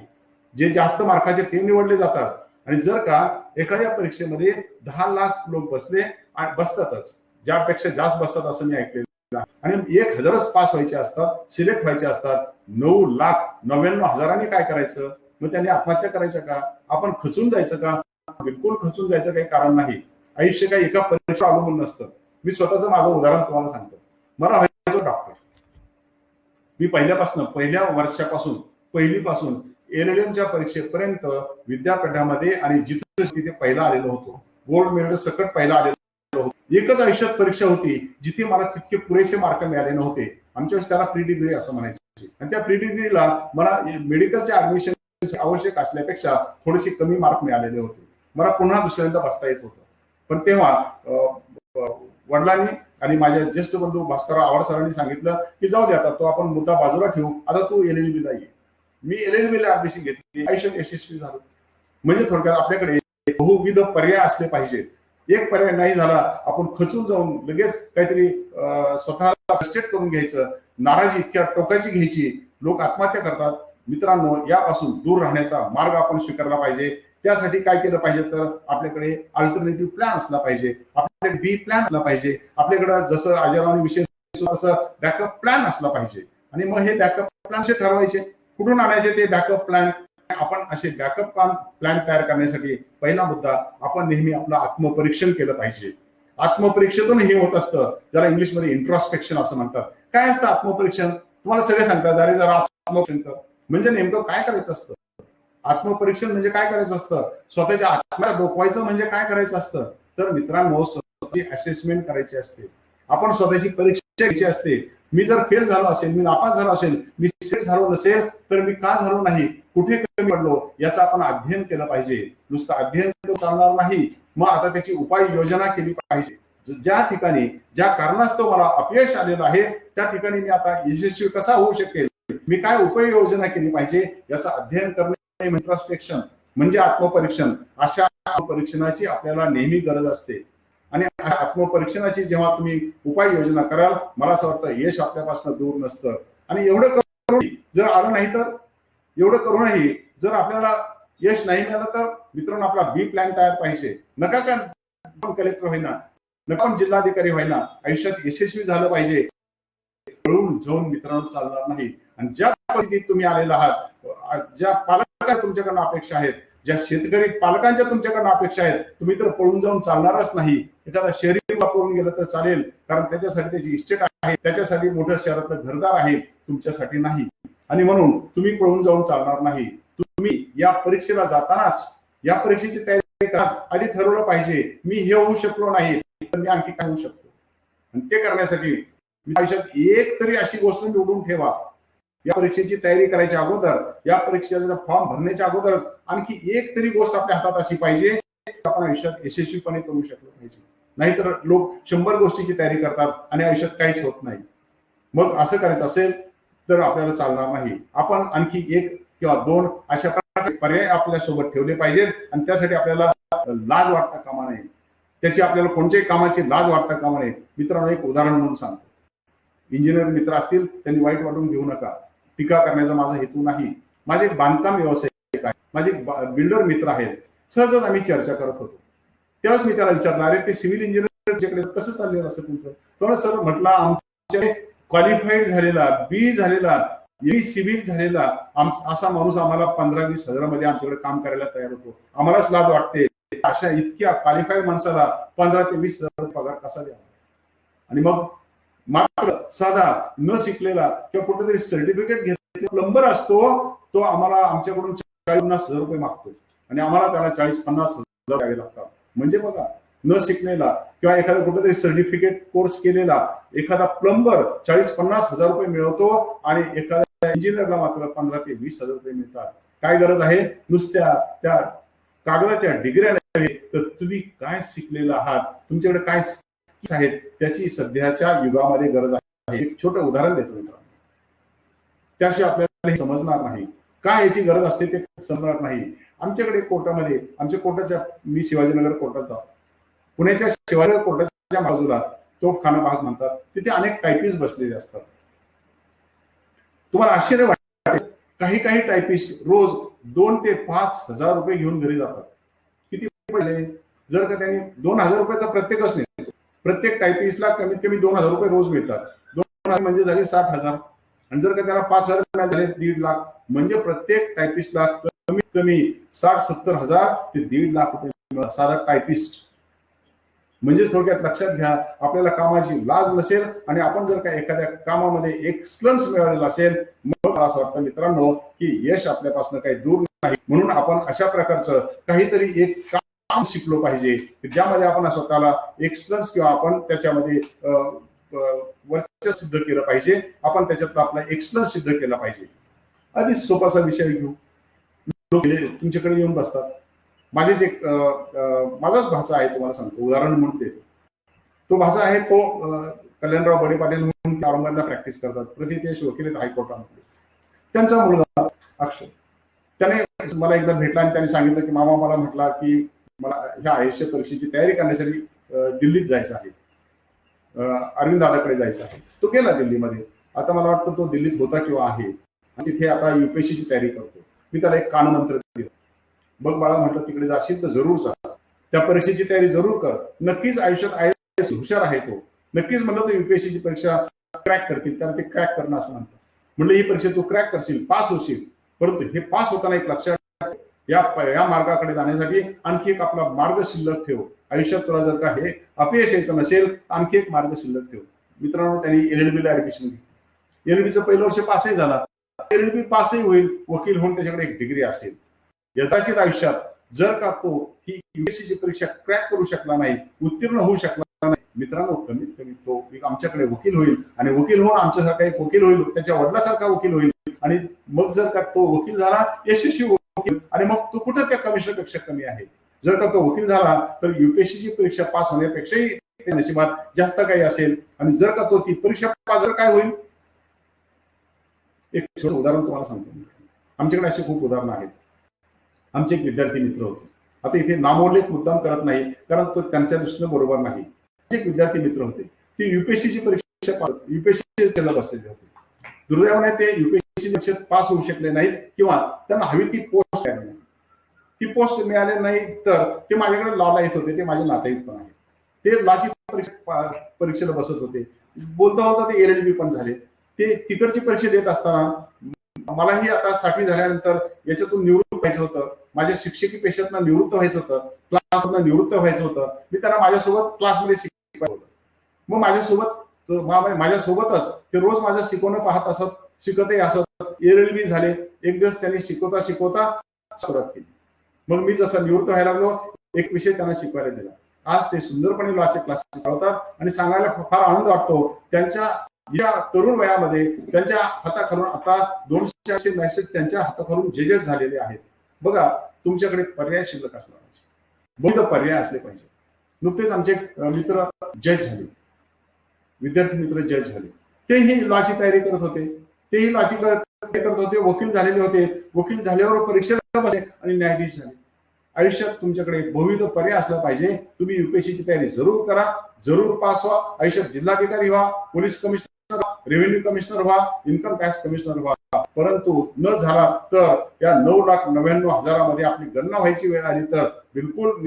जे जास्त मार्काचे ते निवडले जातात. आणि जर का एखाद्या परीक्षेमध्ये 10 लाख लोक बसतातच, ज्यापेक्षा जास्त बसतात असं मी ऐकलेलं आहे, आणि 1000च पास व्हायचे असतात, सिलेक्ट व्हायचे असतात. 9,99,000 काय करायचं? मग त्यांनी आत्महत्या करायच्या का? आपण खचून जायचं का? बिलकुल खचून जायचं काही कारण नाही. आयुष्य काही एका परीक्षेवर अवलंबून नसतं. मी स्वतःचं माझं उदाहरण तुम्हाला सांगतो. मला व्हायचं डॉक्टर. मी पहिल्या वर्षापासून, पहिलीपासून LLMच्या परीक्षेपर्यंत विद्यापीठामध्ये आणि जिथे तिथे पहिला आलेलो होतो. गोल्ड मेडल सकट पहिला आलेलो होतो. एकच आयुष्यात परीक्षा होती जिथे मला तितके पुरेसे मार्क मिळाले नव्हते. आमच्या वेळेस त्याला प्री डिग्री असं म्हणायचे. आणि त्या प्री डिग्रीला मला मेडिकलच्या ऍडमिशन आवश्यक असल्यापेक्षा थोडेसे कमी मार्क मिळालेले होते. मला पुन्हा दुसऱ्यांदा बसता येत होतं. पण तेव्हा वडिलांनी आणि माझ्या ज्येष्ठ बंधू भास्करराव आव्हाड सरांनी सांगितलं की जाऊ दे, आता तो आपण मुद्दा बाजूला ठेवू, आता तू LLB ला ये. मी LLB ला ऍडमिशन घेतली, आयुष्यात यशस्वी झालो. म्हणजे थोडक्यात आपल्याकडे बहुविध पर्याय असले पाहिजेत. एक पर्याय नाही झाला, आपण खचून जाऊन लगेच काहीतरी स्वतःला फ्रस्ट्रेट करून घ्यायचं, नाराजी इतक्या टोकाची घ्यायची, लोक आत्महत्या करतात. मित्रांनो, यापासून दूर राहण्याचा मार्ग आपण स्वीकारला पाहिजे. त्यासाठी काय केलं पाहिजे तर आपल्याकडे अल्टरनेटिव्ह प्लॅन असला पाहिजे, आपल्याकडे बी प्लॅन असला पाहिजे, आपल्याकडे जसं अजयरावांनी विषय तसं बॅकअप प्लॅन असला पाहिजे. आणि मग हे बॅकअप प्लॅन ठरवायचे, कुठून आणायचे ते बॅकअप प्लॅन. आपण असे बॅकअप प्लॅन तयार करण्यासाठी पहिला मुद्दा, आपण नेहमी आपलं आत्मपरीक्षण केलं पाहिजे. आत्मपरीक्षेतून हे होत असतं, ज्याला इंग्लिशमध्ये इंट्रॉस्पेक्शन असं म्हणतात. काय असतं आत्मपरीक्षण? तुम्हाला सगळे सांगतात, अरे जरा आत्मपरीक्षण कर. म्हणजे नेमकं काय करायचं असतं? आत्मपरीक्षण म्हणजे काय करायचं असतं? स्वतःच्या आत्म्याला डोकवायचं म्हणजे काय करायचं असतं? तर मित्रांनो, स्वतःची असेसमेंट करायची असते. आपण स्वतःची परीक्षा घ्यायची असते. मी जर फेल झालो असेल, मी नापास झालो असेल, मी सिलेक्ट झालो नसेल तर मी का झालो नाही, कुठे कमी पडलो, याचं आपण अध्ययन केलं पाहिजे. नुसतं अध्ययन चालणार नाही, मग आता त्याची उपाययोजना केली पाहिजे. ज्या ठिकाणी, ज्या कारणास्तव मला अपयश आलेलं आहे, त्या ठिकाणी मी आता यशस्वी कसा होऊ शकेल, मी काय उपाययोजना केली पाहिजे, याचं अध्ययन करणे इंट्रोस्पेक्शन म्हणजे आत्मपरीक्षण. अशा आत्मपरीक्षणाची आपल्याला नेहमी गरज असते. आणि आत्मपरीक्षणाची जेव्हा तुम्ही उपाययोजना कराल, मला असं वाटतं यश आपल्यापासून दूर नसतं. आणि एवढं करून जर आलं नाही तर, एवढं करूनही जर आपल्याला यश नाही मिळालं तर मित्रांनो, आपला बी प्लॅन तयार पाहिजे. नका का कलेक्टर होईना, नका जिल्हाधिकारी व्हायना, आयुष्यात यशस्वी झालं पाहिजे. पळून जाऊन मित्रांनो चालणार नाही. आणि ज्या परिस्थितीत तुम्ही आलेला आहात, ज्या पालकांच्या तुमच्याकडनं अपेक्षा आहेत, ज्या शेतकरी पालकांच्या तुमच्याकडनं अपेक्षा आहेत, तुम्ही तर पळून जाऊन चालणारच नाही. एखादा शहरी वापरून गेलं तर चालेल, कारण त्याच्यासाठी त्याची इस्टेट आहे, त्याच्यासाठी मोठ्या शहरातलं घरदार आहे, तुमच्यासाठी नाही. आणि म्हणून तुम्ही पळून जाऊन चालणार नाही. तुम्ही या परीक्षेला जातानाच, या परीक्षेची तयारी करतानाच आधी ठरवलं पाहिजे, मी हे होऊ शकलो नाही तर मी आणखी काय होऊ शकतो. आणि ते करण्यासाठी आयुष्यात एक तरी अशी गोष्ट निवडून ठेवा या परीक्षेची तयारी करायच्या अगोदर, या परीक्षेचा फॉर्म भरण्याच्या अगोदरच आणखी एक तरी गोष्ट आपल्या हातात अशी पाहिजे आपण आयुष्यात यशस्वीपणे करू शकलो पाहिजे. नाहीतर लोक 100 गोष्टीची तयारी करतात आणि आयुष्यात काहीच होत नाही. मग असं करायचं असेल तर आपल्याला चालणार नाही. आपण आणखी 1 किंवा 2 अशा प्रकारचे पर्याय आपल्या सोबत ठेवले पाहिजेत आणि त्यासाठी आपल्याला लाज वाटता कामा नये. त्याची आपल्याला कोणत्याही कामाची लाज वाटता कामा नये. मित्रांनो, एक उदाहरण म्हणून सांगतो. इंजिनियर मित्र असतील त्यांनी वाईट वाटून घेऊ नका. टीका करण्याचा माझा हेतू नाही. माझे एक बांधकाम व्यावसायिक आहे, माझे बिल्डर मित्र आहेत. सहजच आम्ही चर्चा करत होतो. तेव्हाच मी त्याला विचारलं, अरे ते सिव्हिल इंजिनियर कसं चाललेलं असं तुमचं? तो सर म्हटलं, आमच्या क्वालिफाईड झालेला, बी झालेला, सिव्हिल झालेला असा माणूस आम्हाला 15-20 हजारामध्ये आमच्याकडे काम करायला तयार होतो. आम्हालाच लाज वाटते अशा इतक्या क्वालिफाईड माणसाला 15 ते 20 हजार पगार कसा द्यावा. आणि मग मात्र साधा न शिकलेला किंवा कुठेतरी सर्टिफिकेट घेतलेला प्लंबर असतो, तो आम्हाला आमच्याकडून 40-50 हजार रुपये मागतो आणि आम्हाला त्याला 40-50 हजार द्यावे लागतात. म्हणजे बघा, न शिकलेला किंवा एखादा कुठेतरी सर्टिफिकेट कोर्स केलेला एखादा प्लंबर 40-50 हजार रुपये मिळवतो आणि एखाद्या इंजिनियरला मात्र 15 ते 20 हजार रुपये मिळतात. काय गरज आहे? नुसत्या त्या कागदाच्या डिग्र्या नव्हे तर तुम्ही काय शिकलेला आहात, तुमच्याकडे काय स्किल्स आहेत त्याची सध्याच्या युगामध्ये गरज आहे. एक छोटं उदाहरण देतो मित्रांनो. त्याशिवाय आपल्याला हे समजणार नाही. काय याची गरज असते ते समजणार नाही. आमच्याकडे कोर्टामध्ये, आमच्या कोर्टाच्या, मी शिवाजीनगर कोर्टात जातो. पुण्याच्या शिवाजीनगर कोर्टाच्या बाजूला तोफखाना भाग म्हणतात, तिथे अनेक टायपिस्ट बसलेले असतात. तुम्हाला आश्चर्य वाटेल, काही टायपिस्ट रोज 2 ते 5 हजार रुपये घेऊन घरी जातात. किती पडले? जर का त्यांनी 2,000 रुपये तर प्रत्येकच नाही, प्रत्येक टायपिस्टला कमीत कमी 2,000 रुपये रोज मिळतात. 2,000 म्हणजे झाले 60,000. आणि जर का त्याला 5,000 झाले 1.5 लाख, म्हणजे प्रत्येक टायपिस्टला कमीत कमी 60-70 हजार ते 1.5 लाख रुपये साधा टायपिस्ट. म्हणजे थोडक्यात लक्षात घ्या, आपल्याला कामाची लाज नसेल आणि आपण जर का एखाद्या कामामध्ये एक्सलन्स मिळवलेला असेल, मग मला असं वाटतं मित्रांनो की यश आपल्यापासून काही दूर नाही. म्हणून आपण अशा प्रकारचं काहीतरी एक काम शिकलो पाहिजे ज्यामध्ये आपण स्वतःला एक्सलन्स किंवा आपण त्याच्यामध्ये वर्चस्व सिद्ध केलं पाहिजे. आपण त्याच्यात आपला एक्सलन्स सिद्ध केला पाहिजे. आधी सोपासा विषय घेऊ. लोक तुमच्याकडे येऊन बसतात. माझेच एक माझाच भाचा आहे, तुम्हाला सांगतो, उदाहरण म्हणून देतो. तो भाचा आहे, तो कल्याणराव बडे पाटील म्हणून औरंगाबादला प्रॅक्टिस करतात. प्रतितेश वकील आहेत हायकोर्टामध्ये. त्यांचा मुलगा अक्षय, त्याने मला एकदा भेटला आणि त्याने सांगितलं की मामा मला म्हटला की मला ह्या आयुष्य परीक्षेची तयारी करण्यासाठी दिल्लीत जायचं आहे, अरविंद दादाकडे जायचं आहे. तो गेला दिल्लीमध्ये. आता मला वाटतं तो दिल्लीत होता किंवा आहे आणि तिथे आता युपीएससीची तयारी करतो. मी त्याला एक कानमंत्र दिलं, बघ बाळा म्हटलं, तिकडे जाशील तर जरूर जा, त्या परीक्षेची तयारी जरूर कर. नक्कीच आयुष्यात आयएएस हुशार आहे तो. नक्कीच म्हणलं तो युपीएससीची परीक्षा क्रॅक करतील, त्याला ते क्रॅक करणं असं म्हणतात. म्हणलं ही परीक्षा तू क्रॅक करशील, पास होशील, परंतु हे पास होताना एक लक्षात या मार्गाकडे जाण्यासाठी आणखी एक आपला मार्ग शिल्लक ठेव. आयुष्यात तुला जर का हे अपयश यायचं नसेल, आणखी एक मार्ग शिल्लक ठेव. मित्रांनो, त्यांनी एलएलबी ला ऍडमिशन घेतलं. एलएलबीचं पहिलं वर्ष पासही झाला. एलएलबी पासही होईल, वकील होऊन त्याच्याकडे एक डिग्री असेल. यथाचित आयुष्यात जर का तो ही युपीएससीची परीक्षा क्रॅक करू शकला नाही, उत्तीर्ण होऊ शकला नाही, मित्रांनो, कमीत कमी तो एक आमच्याकडे वकील होईल आणि वकील होऊन आमच्यासारखा एक वकील होईल, त्याच्या वडिलासारखा वकील होईल. आणि मग जर का तो वकील झाला, यशस्वी वकील, आणि मग तो कुठं त्या कमिशनरपेक्षा कमी आहे. जर का तो वकील झाला तर युपीएससीची परीक्षा पास होण्यापेक्षाही नशिबात जास्त काही असेल. आणि जर का तो ती परीक्षा पास जर काय होईल. एक छोटं उदाहरण तुम्हाला सांगतो. आमच्याकडे अशी खूप उदाहरणं आहेत. आमचे एक विद्यार्थी मित्र होते. आता इथे नामोल्लेख मुद्दाम करत नाही, कारण तो त्यांच्या दृष्टीने बरोबर नाही. एक विद्यार्थी मित्र होते, ते युपीएससीची परीक्षा युपीएससीला बसलेले होते. दुर्दैवाने ते युपीएससी परीक्षेत पास होऊ शकले नाहीत किंवा त्यांना हवी ती पोस्ट मिळाली नाही. ती पोस्ट मिळाली नाही तर ते माझ्याकडे लॉला येत होते. ते माझे नातेवाईक पण आहेत. ते लॉची परीक्षेला बसत होते. बोलता बोलता ते एलएलबी पण झाले. ते तिकडची परीक्षा देत असताना मलाही आता 60 झाल्यानंतर याच्यातून निवृत्त व्हायचं होतं. माझ्या शिक्षकी पेशातनं निवृत्त व्हायचं होतं, क्लासमधनं निवृत्त व्हायचं होतं. मी त्यांना माझ्यासोबत क्लासमध्ये शिकवायचं होतं. मग माझ्यासोबतच ते रोज माझं शिकवणं पाहत असत, शिकतही असत. एलएलबी झाले. एक दिवस त्यांनी शिकवता सुरुवात केली. मग मी जसं निवृत्त व्हायला लागलो, एक विषय त्यांना शिकवायला दिला. आज ते सुंदरपणे लॉचे क्लास शिकवतात आणि सांगायला फार आनंद वाटतो. त्यांच्या या तरुण वयामध्ये त्यांच्या हाताखालून आता 200 मेसेज त्यांच्या हाताखालून जजेस झालेले आहेत. बघा, तुमच्याकडे पर्याय शिल्लक असला पाहिजे, बहुध पर्याय असले पाहिजे. नुकतेच आमचे मित्र जज झाले, विद्यार्थी मित्र जज झाले, तेही लॉची तयारी करत होते, तेही लॉची करत होते, वकील झालेले होते. वकील झाल्यावर परीक्षेला बसले आणि न्यायाधीश झाले. आयुष्यात तुमच्याकडे बहुविध पर्याय असला पाहिजे. तुम्ही युपीएससीची तयारी जरूर करा, जरूर पास व्हा. आयुष्यात जिल्हाधिकारी व्हा, पोलीस कमिशनर व्हा, रेव्हेन्यू कमिशनर व्हा, इन्कम टॅक्स कमिशनर व्हा. परंतु न झाला तर या 9,99,000 आपली गणना व्हायची वेळ आली तर बिलकुल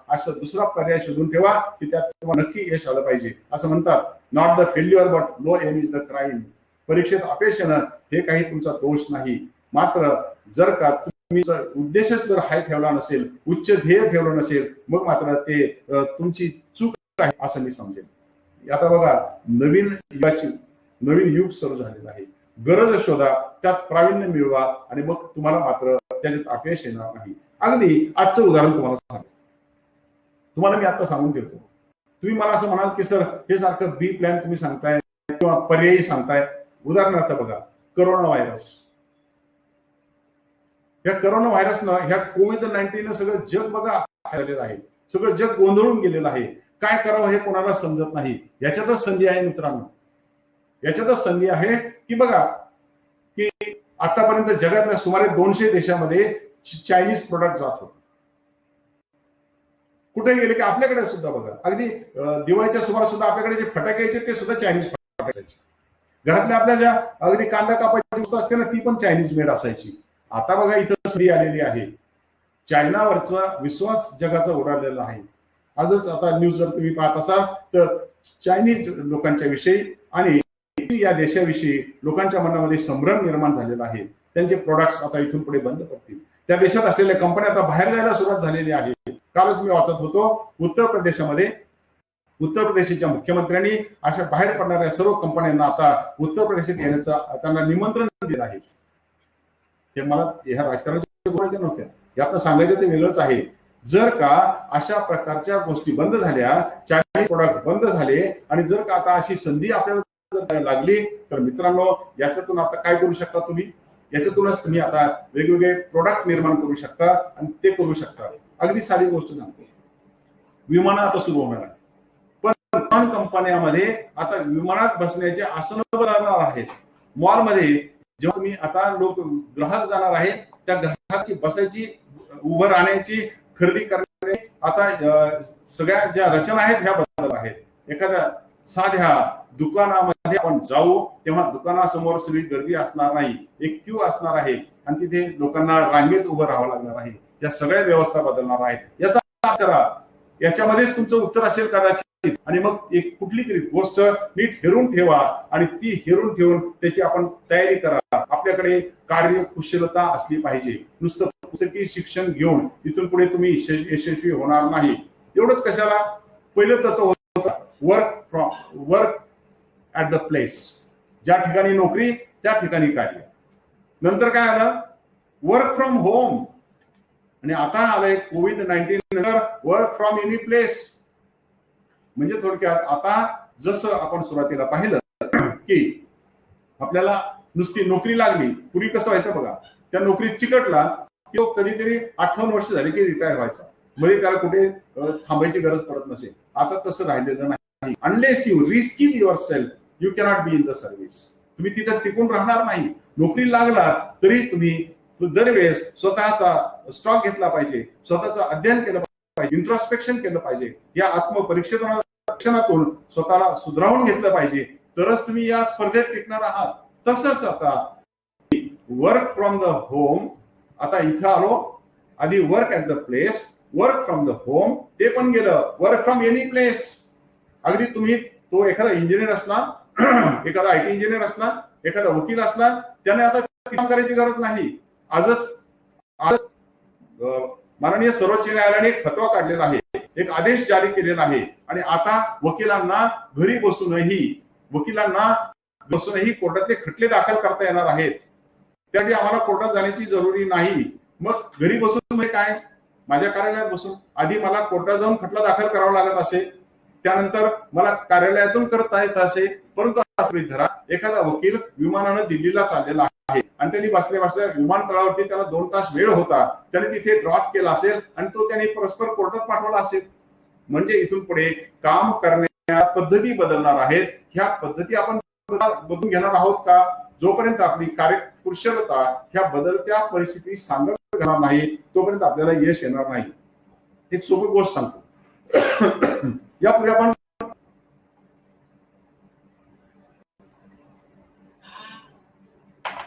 असं दुसरा पर्याय शोधून ठेवा की त्यात तुम्हाला नक्की यश आलं पाहिजे. असं म्हणतात, not the failure but low aim is the crime. परीक्षेत अपयश येणं हे काही तुमचा दोष नाही. मात्र जर का तुम्ही उद्देशच जर हाय ठेवला नसेल, उच्च ध्येय ठेवलं नसेल, मग मात्र ते तुमची चूक आहे असं मी समजेल. आता बघा, नवीन युग सुरू झालेलं आहे. गरज शोधा, त्यात प्रावीण्य मिळवा आणि मग तुम्हाला मात्र त्याच्यात अपयश येणार नाही. अगदी आजचं उदाहरण तुम्हाला सांगतो, तुम्हाला मी आता सांगून ठेवतो. तुम्ही मला असं म्हणाल की सर हे सारखं बी प्लॅन तुम्ही सांगताय किंवा पर्यायी सांगताय. उदाहरणार्थ बघा, कोरोना व्हायरस. या कोरोना व्हायरसनं, ह्या कोविड-19 सगळं जग बघा झालेलं आहे, सगळं जग गोंधळून गेलेलं आहे. काय करावं हे कोणाला समजत नाही. याच्यातच संधी आहे मित्रांनो, याच्यातच संधी आहे की बघा की आतापर्यंत जगातल्या सुमारे 200 देशामध्ये चायनीज प्रोडक्ट जात होते. कुठे गेले की आपल्याकडे सुद्धा बघा, अगदी दिवाळीच्या सुमारास सुद्धा आपल्याकडे जे फटाके यायचे ते सुद्धा चायनीज फटाके असायचे. घरातल्या आपल्या ज्या अगदी कांदा कापायची वस्तू असते ना, ती पण चायनीज मेड असायची. आता बघा इथं संधी आलेली आहे. चायनावरचा विश्वास जगाचा उडालेला आहे. आजच आता न्यूज जर तुम्ही पाहत असाल तर चायनीज लोकांच्या विषयी आणि या देशाविषयी लोकांच्या मनामध्ये संभ्रम निर्माण झालेला आहे. त्यांचे प्रोडक्ट्स आता इथून पुढे बंद पडतील. त्या देशात असलेल्या कंपन्या आता बाहेर जायला सुरुवात झालेली आहे. कालच मी वाचत होतो, उत्तर प्रदेशच्या मुख्यमंत्र्यांनी अशा बाहेर पडणाऱ्या सर्व कंपन्यांना आता उत्तर प्रदेशात येण्याचा त्यांना निमंत्रण दिलं आहे. हे मला ह्या राजकारणाच्या बोलायच्या नव्हत्या, यातनं सांगायचं ते वेगळंच आहे. जर का अशा प्रकारच्या गोष्टी बंद झाल्या, चायनीज प्रोडक्ट बंद झाले आणि जर का आता अशी संधी आपल्याला लागली तर मित्रांनो, याच्यातून आता काय करू शकता तुम्ही? याच्यातूनच तुम्ही आता वेगवेगळे प्रोडक्ट निर्माण करू शकता आणि ते करू शकता. अगदी साधी गोष्ट सांगतो, विमानं आता सुरू होणार आहे, पण विमान कंपन्यामध्ये आता विमानात बसण्याचे आसन बनवणार आहेत. मॉलमध्ये जेव्हा तुम्ही आता लोक ग्राहक जाणार आहेत, त्या ग्राहकाची बसायची, उभं राहण्याची, खरेदी करण्याची आता सगळ्या ज्या रचना आहेत ह्या बदलत आहेत. एखाद्या साध्या दुकानामध्ये आपण जाऊ तेव्हा दुकानासमोर सगळी गर्दी असणार नाही, एक क्यू असणार आहे आणि तिथे लोकांना रांगेत उभं राहावं लागणार आहे. या सगळ्या व्यवस्था बदलणार आहेत. याचा याच्यामध्येच तुमचं उत्तर असेल कदाचित. आणि मग एक कुठली तरी गोष्ट नीट हेरून ठेवा आणि ती हेरून ठेवून त्याची आपण तयारी करा. आपल्याकडे कार्यकुशलता असली पाहिजे. नुसतं पुस्तकी शिक्षण घेऊन इथून पुढे तुम्ही यशस्वी होणार नाही. एवढंच कशाला, पहिलं तत्व होतं वर्क ऍट द प्लेस. ज्या ठिकाणी नोकरी त्या ठिकाणी कार्य. नंतर काय आलं, वर्क फ्रॉम होम. आणि आता आलंय कोविड-19 नंतर वर्क फ्रॉम एनी प्लेस. म्हणजे थोडक्यात आता जसं आपण सुरुवातीला पाहिलं की आपल्याला नुसती नोकरी लागली, पूर्वी कसं व्हायचं बघा, त्या नोकरीत चिकटला की तो कधीतरी 58 वर्ष झाली की रिटायर व्हायचा, म्हणजे त्याला कुठे थांबायची गरज पडत नसेल. आता तसं राहिलेलं नाही. Unless you reskill yourself you cannot be in the service. तुम्ही तिथे टिकून राहणार नाही. नोकरी लागला तरी तुम्ही दरवेळेस स्वतःचा स्टॉक घेतला पाहिजे, स्वतःचं अध्ययन केलं पाहिजे, इंट्रोस्पेक्शन केलं पाहिजे. या आत्मपरीक्षणातून स्वतःला सुधारून घेतलं पाहिजे, तरच तुम्ही या स्पर्धेत टिकणार आहात. तसंच आता वर्क फ्रॉम द होम, आता इथं आलो, आधी work at the place, work from the home, ते पण गेलं वर्क फ्रॉम एनी प्लेस. अगदी तुम्ही तो एखादा इंजिनियर असला, एखादा IT इंजिनियर असला, एखादा वकील असला, त्याने आता काम करायची गरज नाही. आज माननीय सर्वोच्च न्यायालयाने एक फतवा काढलेला आहे, एक आदेश जारी केलेला आहे आणि आता वकिलांना घरी बसूनही कोर्टातले खटले दाखल करता येणार आहेत. त्यासाठी आम्हाला कोर्टात जाण्याची जरुरी नाही. मग घरी बसून म्हणजे काय, माझ्या कार्यालयात बसून. आधी मला कोर्टात जाऊन खटला दाखल करावा लागत असे, त्यानंतर मला कार्यालयातून करता येत असे, परंतु असं गृहीत धरा, एखादा वकील विमानानं दिल्लीला चाललेला आहे आणि त्यांनी बसल्या बसल्या विमानतळावरती त्याला 2 तास वेळ होता, त्याने तिथे ड्रॉप केला असेल आणि तो त्याने परस्पर कोर्टात पाठवला असेल. म्हणजे इथून पुढे काम करण्याच्या पद्धती बदलणार आहेत. ह्या पद्धती आपण बदलून घेणार आहोत का? जोपर्यंत आपली कार्यकुशलता ह्या बदलत्या परिस्थिती सांगत घेणार नाही तोपर्यंत आपल्याला यश येणार नाही. एक सोपी गोष्ट सांगतो. यापूर्वी आपण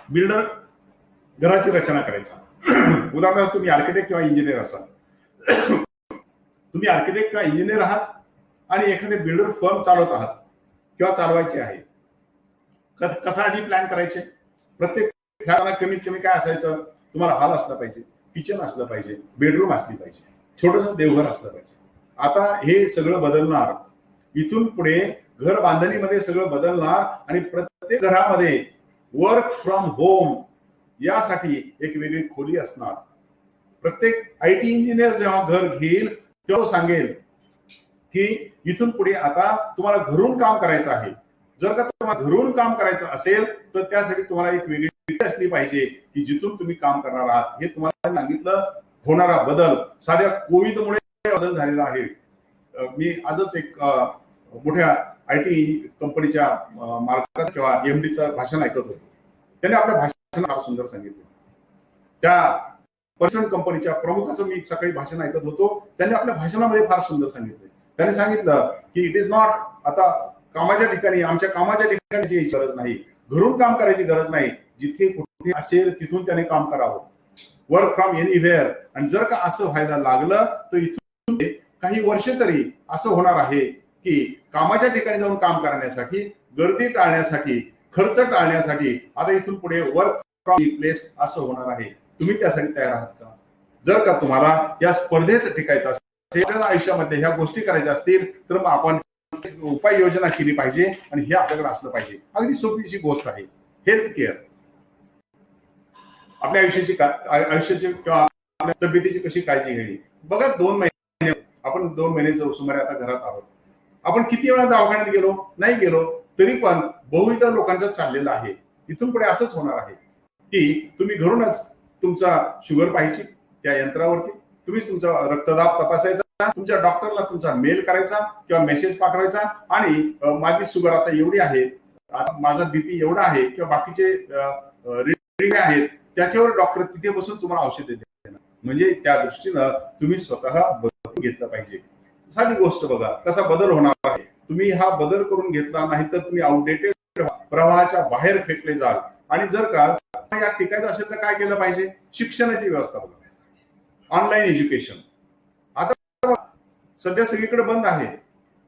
बिल्डर घराची रचना करायचा. उदाहरणार्थ तुम्ही आर्किटेक्ट किंवा इंजिनियर असाल. तुम्ही आर्किटेक्ट किंवा इंजिनियर आहात आणि एखादे बिल्डर फर्म चालवत आहात किंवा चालवायचे आहे. कसा आधी प्लॅन करायचे? प्रत्येक ठिकाणी कमीत कमी काय असायचं? तुम्हाला हॉल असला पाहिजे, किचन असलं पाहिजे, बेडरूम असली पाहिजे, छोटंसं देवघर असलं पाहिजे. आता हे सगळं बदलणार. इथून पुढे घर बांधणीमध्ये सगळं बदलणार आणि प्रत्येक घरामध्ये वर्क फ्रॉम होम यासाठी एक वेगळी खोली असणार. प्रत्येक IT इंजिनियर जेव्हा घर घेईल तेव्हा सांगेल की इथून पुढे आता तुम्हाला घरून काम करायचं आहे. जर का तुम्हाला घरून काम करायचं असेल तर त्यासाठी तुम्हाला एक वेगळी असली पाहिजे की जिथून तुम्ही काम करणार आहात. हे तुम्हाला सांगितलं. होणारा बदल साध्या कोविडमुळे बदल झालेला आहे. मी आजच एक मोठ्या IT कंपनीच्या मालकाचं किंवा MDचं भाषण ऐकत होतो. त्याने आपल्या भाषणात फार सुंदर सांगितलं. त्या पर्सन कंपनीच्या प्रमुखाचं मी सकाळी भाषण ऐकत होतो. त्यांनी आपल्या भाषणामध्ये फार सुंदर सांगितलं. त्यांनी सांगितलं की इट इज नॉट, आता कामाच्या ठिकाणी, आमच्या कामाच्या ठिकाणी गरज नाही, घरून काम करायची गरज नाही. जिथे कुठे असेल तिथून त्याने काम करावं. Work from anywhere. आणि जर का असं व्हायला लागलं तर इथून काही वर्ष तरी असं होणार आहे की कामाच्या ठिकाणी जाऊन काम करण्यासाठी, गर्दी टाळण्यासाठी, खर्च टाळण्यासाठी आता इथून पुढे वर्क फ्रॉम प्लेस असं होणार आहे. तुम्ही त्यासाठी तयार आहात का? जर का तुम्हाला या स्पर्धेत टिकायचं असेल, आयुष्यामध्ये ह्या गोष्टी करायच्या असतील तर मग आपण उपाययोजना केली पाहिजे आणि हे आपल्याकडे असलं पाहिजे. अगदी सोपीशी गोष्ट आहे. Health care. आपल्या आयुष्याची किंवा आपल्या तब्येतीची कशी काळजी घ्यावी बघा. 2 महिने आपण 2 महिने सुमारे आता घरात आहोत. आपण किती वेळा दवाखान्यात गेलो नाही गेलो तरी पण बहुविध लोकांचं चाललेलं आहे. इथून पुढे असंच होणार आहे की तुम्ही घरूनच तुमचा शुगर पाहायची त्या यंत्रावरती, तुम्हीच तुमचा रक्तदाब तपासायचा, तुमच्या डॉक्टरला तुमचा मेल करायचा किंवा मेसेज पाठवायचा आणि माझी शुगर आता एवढी आहे, माझा BP एवढा आहे किंवा बाकीचे रिडिंग आहेत त्याच्यावर डॉक्टर तिथे बसून तुम्हाला औषध देतात. म्हणजे त्या दृष्टीनं तुम्ही स्वतः बदलून घेतलं पाहिजे. साधी गोष्ट बघा कसा बदल होणार आहे. तुम्ही हा बदल करून घेतला नाही तर तुम्ही आउटडेटेड प्रवाहाच्या बाहेर फेकले जाल. आणि जर का या टिकायचं असेल तर काय केलं पाहिजे? शिक्षणाची व्यवस्था बघा. ऑनलाईन एज्युकेशन आता सध्या सगळीकडे बंद आहे,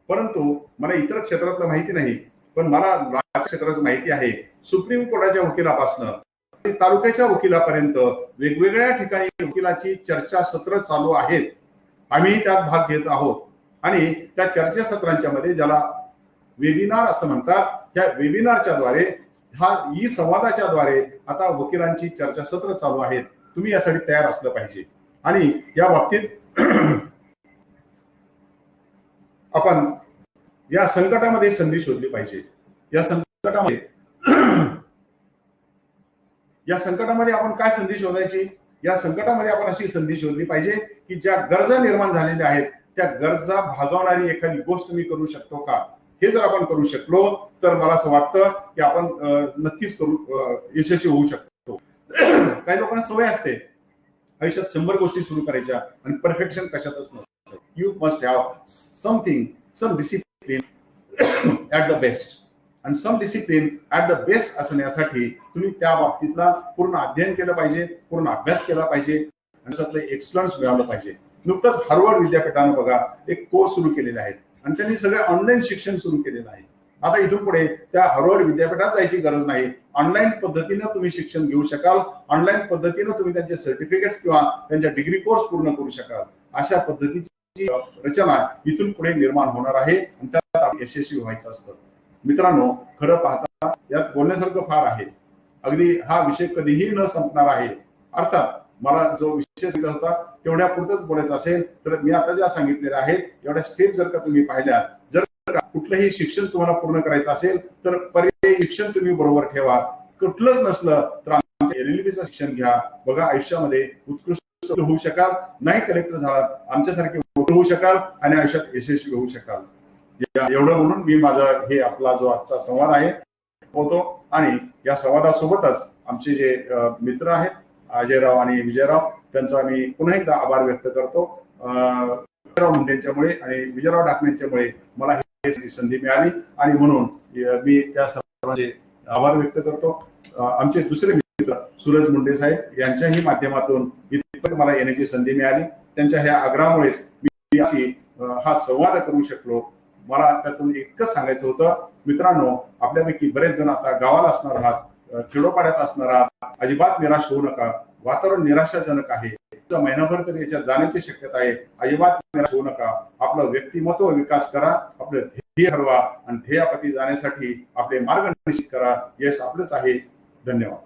परंतु मला इतर क्षेत्रातलं माहिती नाही, पण मला राज्य क्षेत्राचं माहिती आहे. सुप्रीम कोर्टाच्या वकिलापासून तालुक्याच्या वकिलापर्यंत वेगवेगळ्या ठिकाणी वकिलाची चर्चा सत्र चालू आहेत. आम्ही त्यात भाग घेत आहोत आणि त्या चर्चासत्रांच्या मध्ये ज्याला वेबिनार असं म्हणतात, त्या वेबिनारच्या द्वारे, हा ई संवादाच्या द्वारे आता वकिलांची चर्चासत्र चालू आहेत. तुम्ही यासाठी तयार असलं पाहिजे. आणि या बाबतीत आपण या संकटामध्ये संधी शोधली पाहिजे. या संकटामध्ये आपण काय संधी शोधायची? या संकटामध्ये आपण अशी संधी शोधली पाहिजे की ज्या गरजा निर्माण झालेल्या आहेत त्या गरजा भागवणारी एखादी गोष्ट मी करू शकतो का? हे जर आपण करू शकलो तर मला असं वाटतं की आपण नक्कीच यशस्वी होऊ शकतो. काही लोकांना सवय असते आयुष्यात 100 गोष्टी सुरू करायच्या आणि परफेक्शन कशातच नसतं. You must have something, some discipline at the best. आणि some discipline at the best असण्यासाठी तुम्ही त्या बाबतीतला पूर्ण अध्ययन केलं पाहिजे, पूर्ण अभ्यास केला पाहिजे आणि त्यातलं एक्सलन्स मिळवलं पाहिजे. नुकतंच हार्वर्ड विद्यापीठानं बघा एक कोर्स सुरू केलेले आहेत आणि त्यांनी सगळे ऑनलाईन शिक्षण सुरू केलेलं आहे. आता इथून पुढे त्या हार्वर्ड विद्यापीठात जायची गरज नाही. ऑनलाईन पद्धतीनं तुम्ही शिक्षण घेऊ शकाल. ऑनलाईन पद्धतीनं तुम्ही त्यांचे सर्टिफिकेट्स किंवा त्यांच्या डिग्री कोर्स पूर्ण करू शकाल. अशा पद्धतीची रचना इथून पुढे निर्माण होणार आहे आणि त्यात यशस्वी व्हायचं असतं. मित्रांनो, खरं पाहता यात बोलण्यासारखं फार आहे. अगदी हा विषय कधीही न संपणार आहे. अर्थात मला जो विषय सांगितला होता तेवढ्या पुरतच बोलायचं असेल तर मी आता ज्या सांगितलेल्या आहेत एवढ्या स्टेप जर का तुम्ही पाहिल्या, जर कुठलंही शिक्षण तुम्हाला पूर्ण करायचं असेल तर पर्यायी शिक्षण तुम्ही बरोबर ठेवा. कुठलंच नसलं तर आमच्या LLBचं शिक्षण घ्या. बघा, आयुष्यामध्ये उत्कृष्ट होऊ शकाल, नाही कलेक्टर झाला आमच्यासारखे होऊ शकाल आणि आयुष्यात यशस्वी होऊ शकाल. एवढं म्हणून मी माझा हे आपला जो आजचा संवाद आहे होतो. आणि या संवादासोबतच आमचे जे मित्र आहेत अजयराव आणि विजयराव, त्यांचा मी पुन्हा एकदा आभार व्यक्त करतो. विजयराव मुंडेंच्यामुळे आणि विजयराव ढाकणेंच्यामुळे मला ही संधी मिळाली आणि म्हणून मी त्या सर्वांचे आभार व्यक्त करतो. आमचे दुसरे मित्र सूरज मुंडे साहेब यांच्याही माध्यमातून इथपर्यंत मला येण्याची संधी मिळाली. त्यांच्या ह्या आग्रहामुळेच मी हा संवाद करू शकलो. मला त्यातून इतकंच सांगायचं होतं, मित्रांनो, आपल्यापैकी बरेच जण आता गावाला असणार आहात, खेडोपाड्यात असणार आहात. अजिबात निराश होऊ नका. वातावरण निराशाजनक आहे. महिनाभर तरी याच्यात जाण्याची शक्यता आहे. अजिबात निराश होऊ नका. आपलं व्यक्तिमत्व विकास करा, आपलं ध्येय ठरवा आणि ध्येयापती जाण्यासाठी आपले मार्ग निश्चित करा. यश आपलंच आहे. धन्यवाद.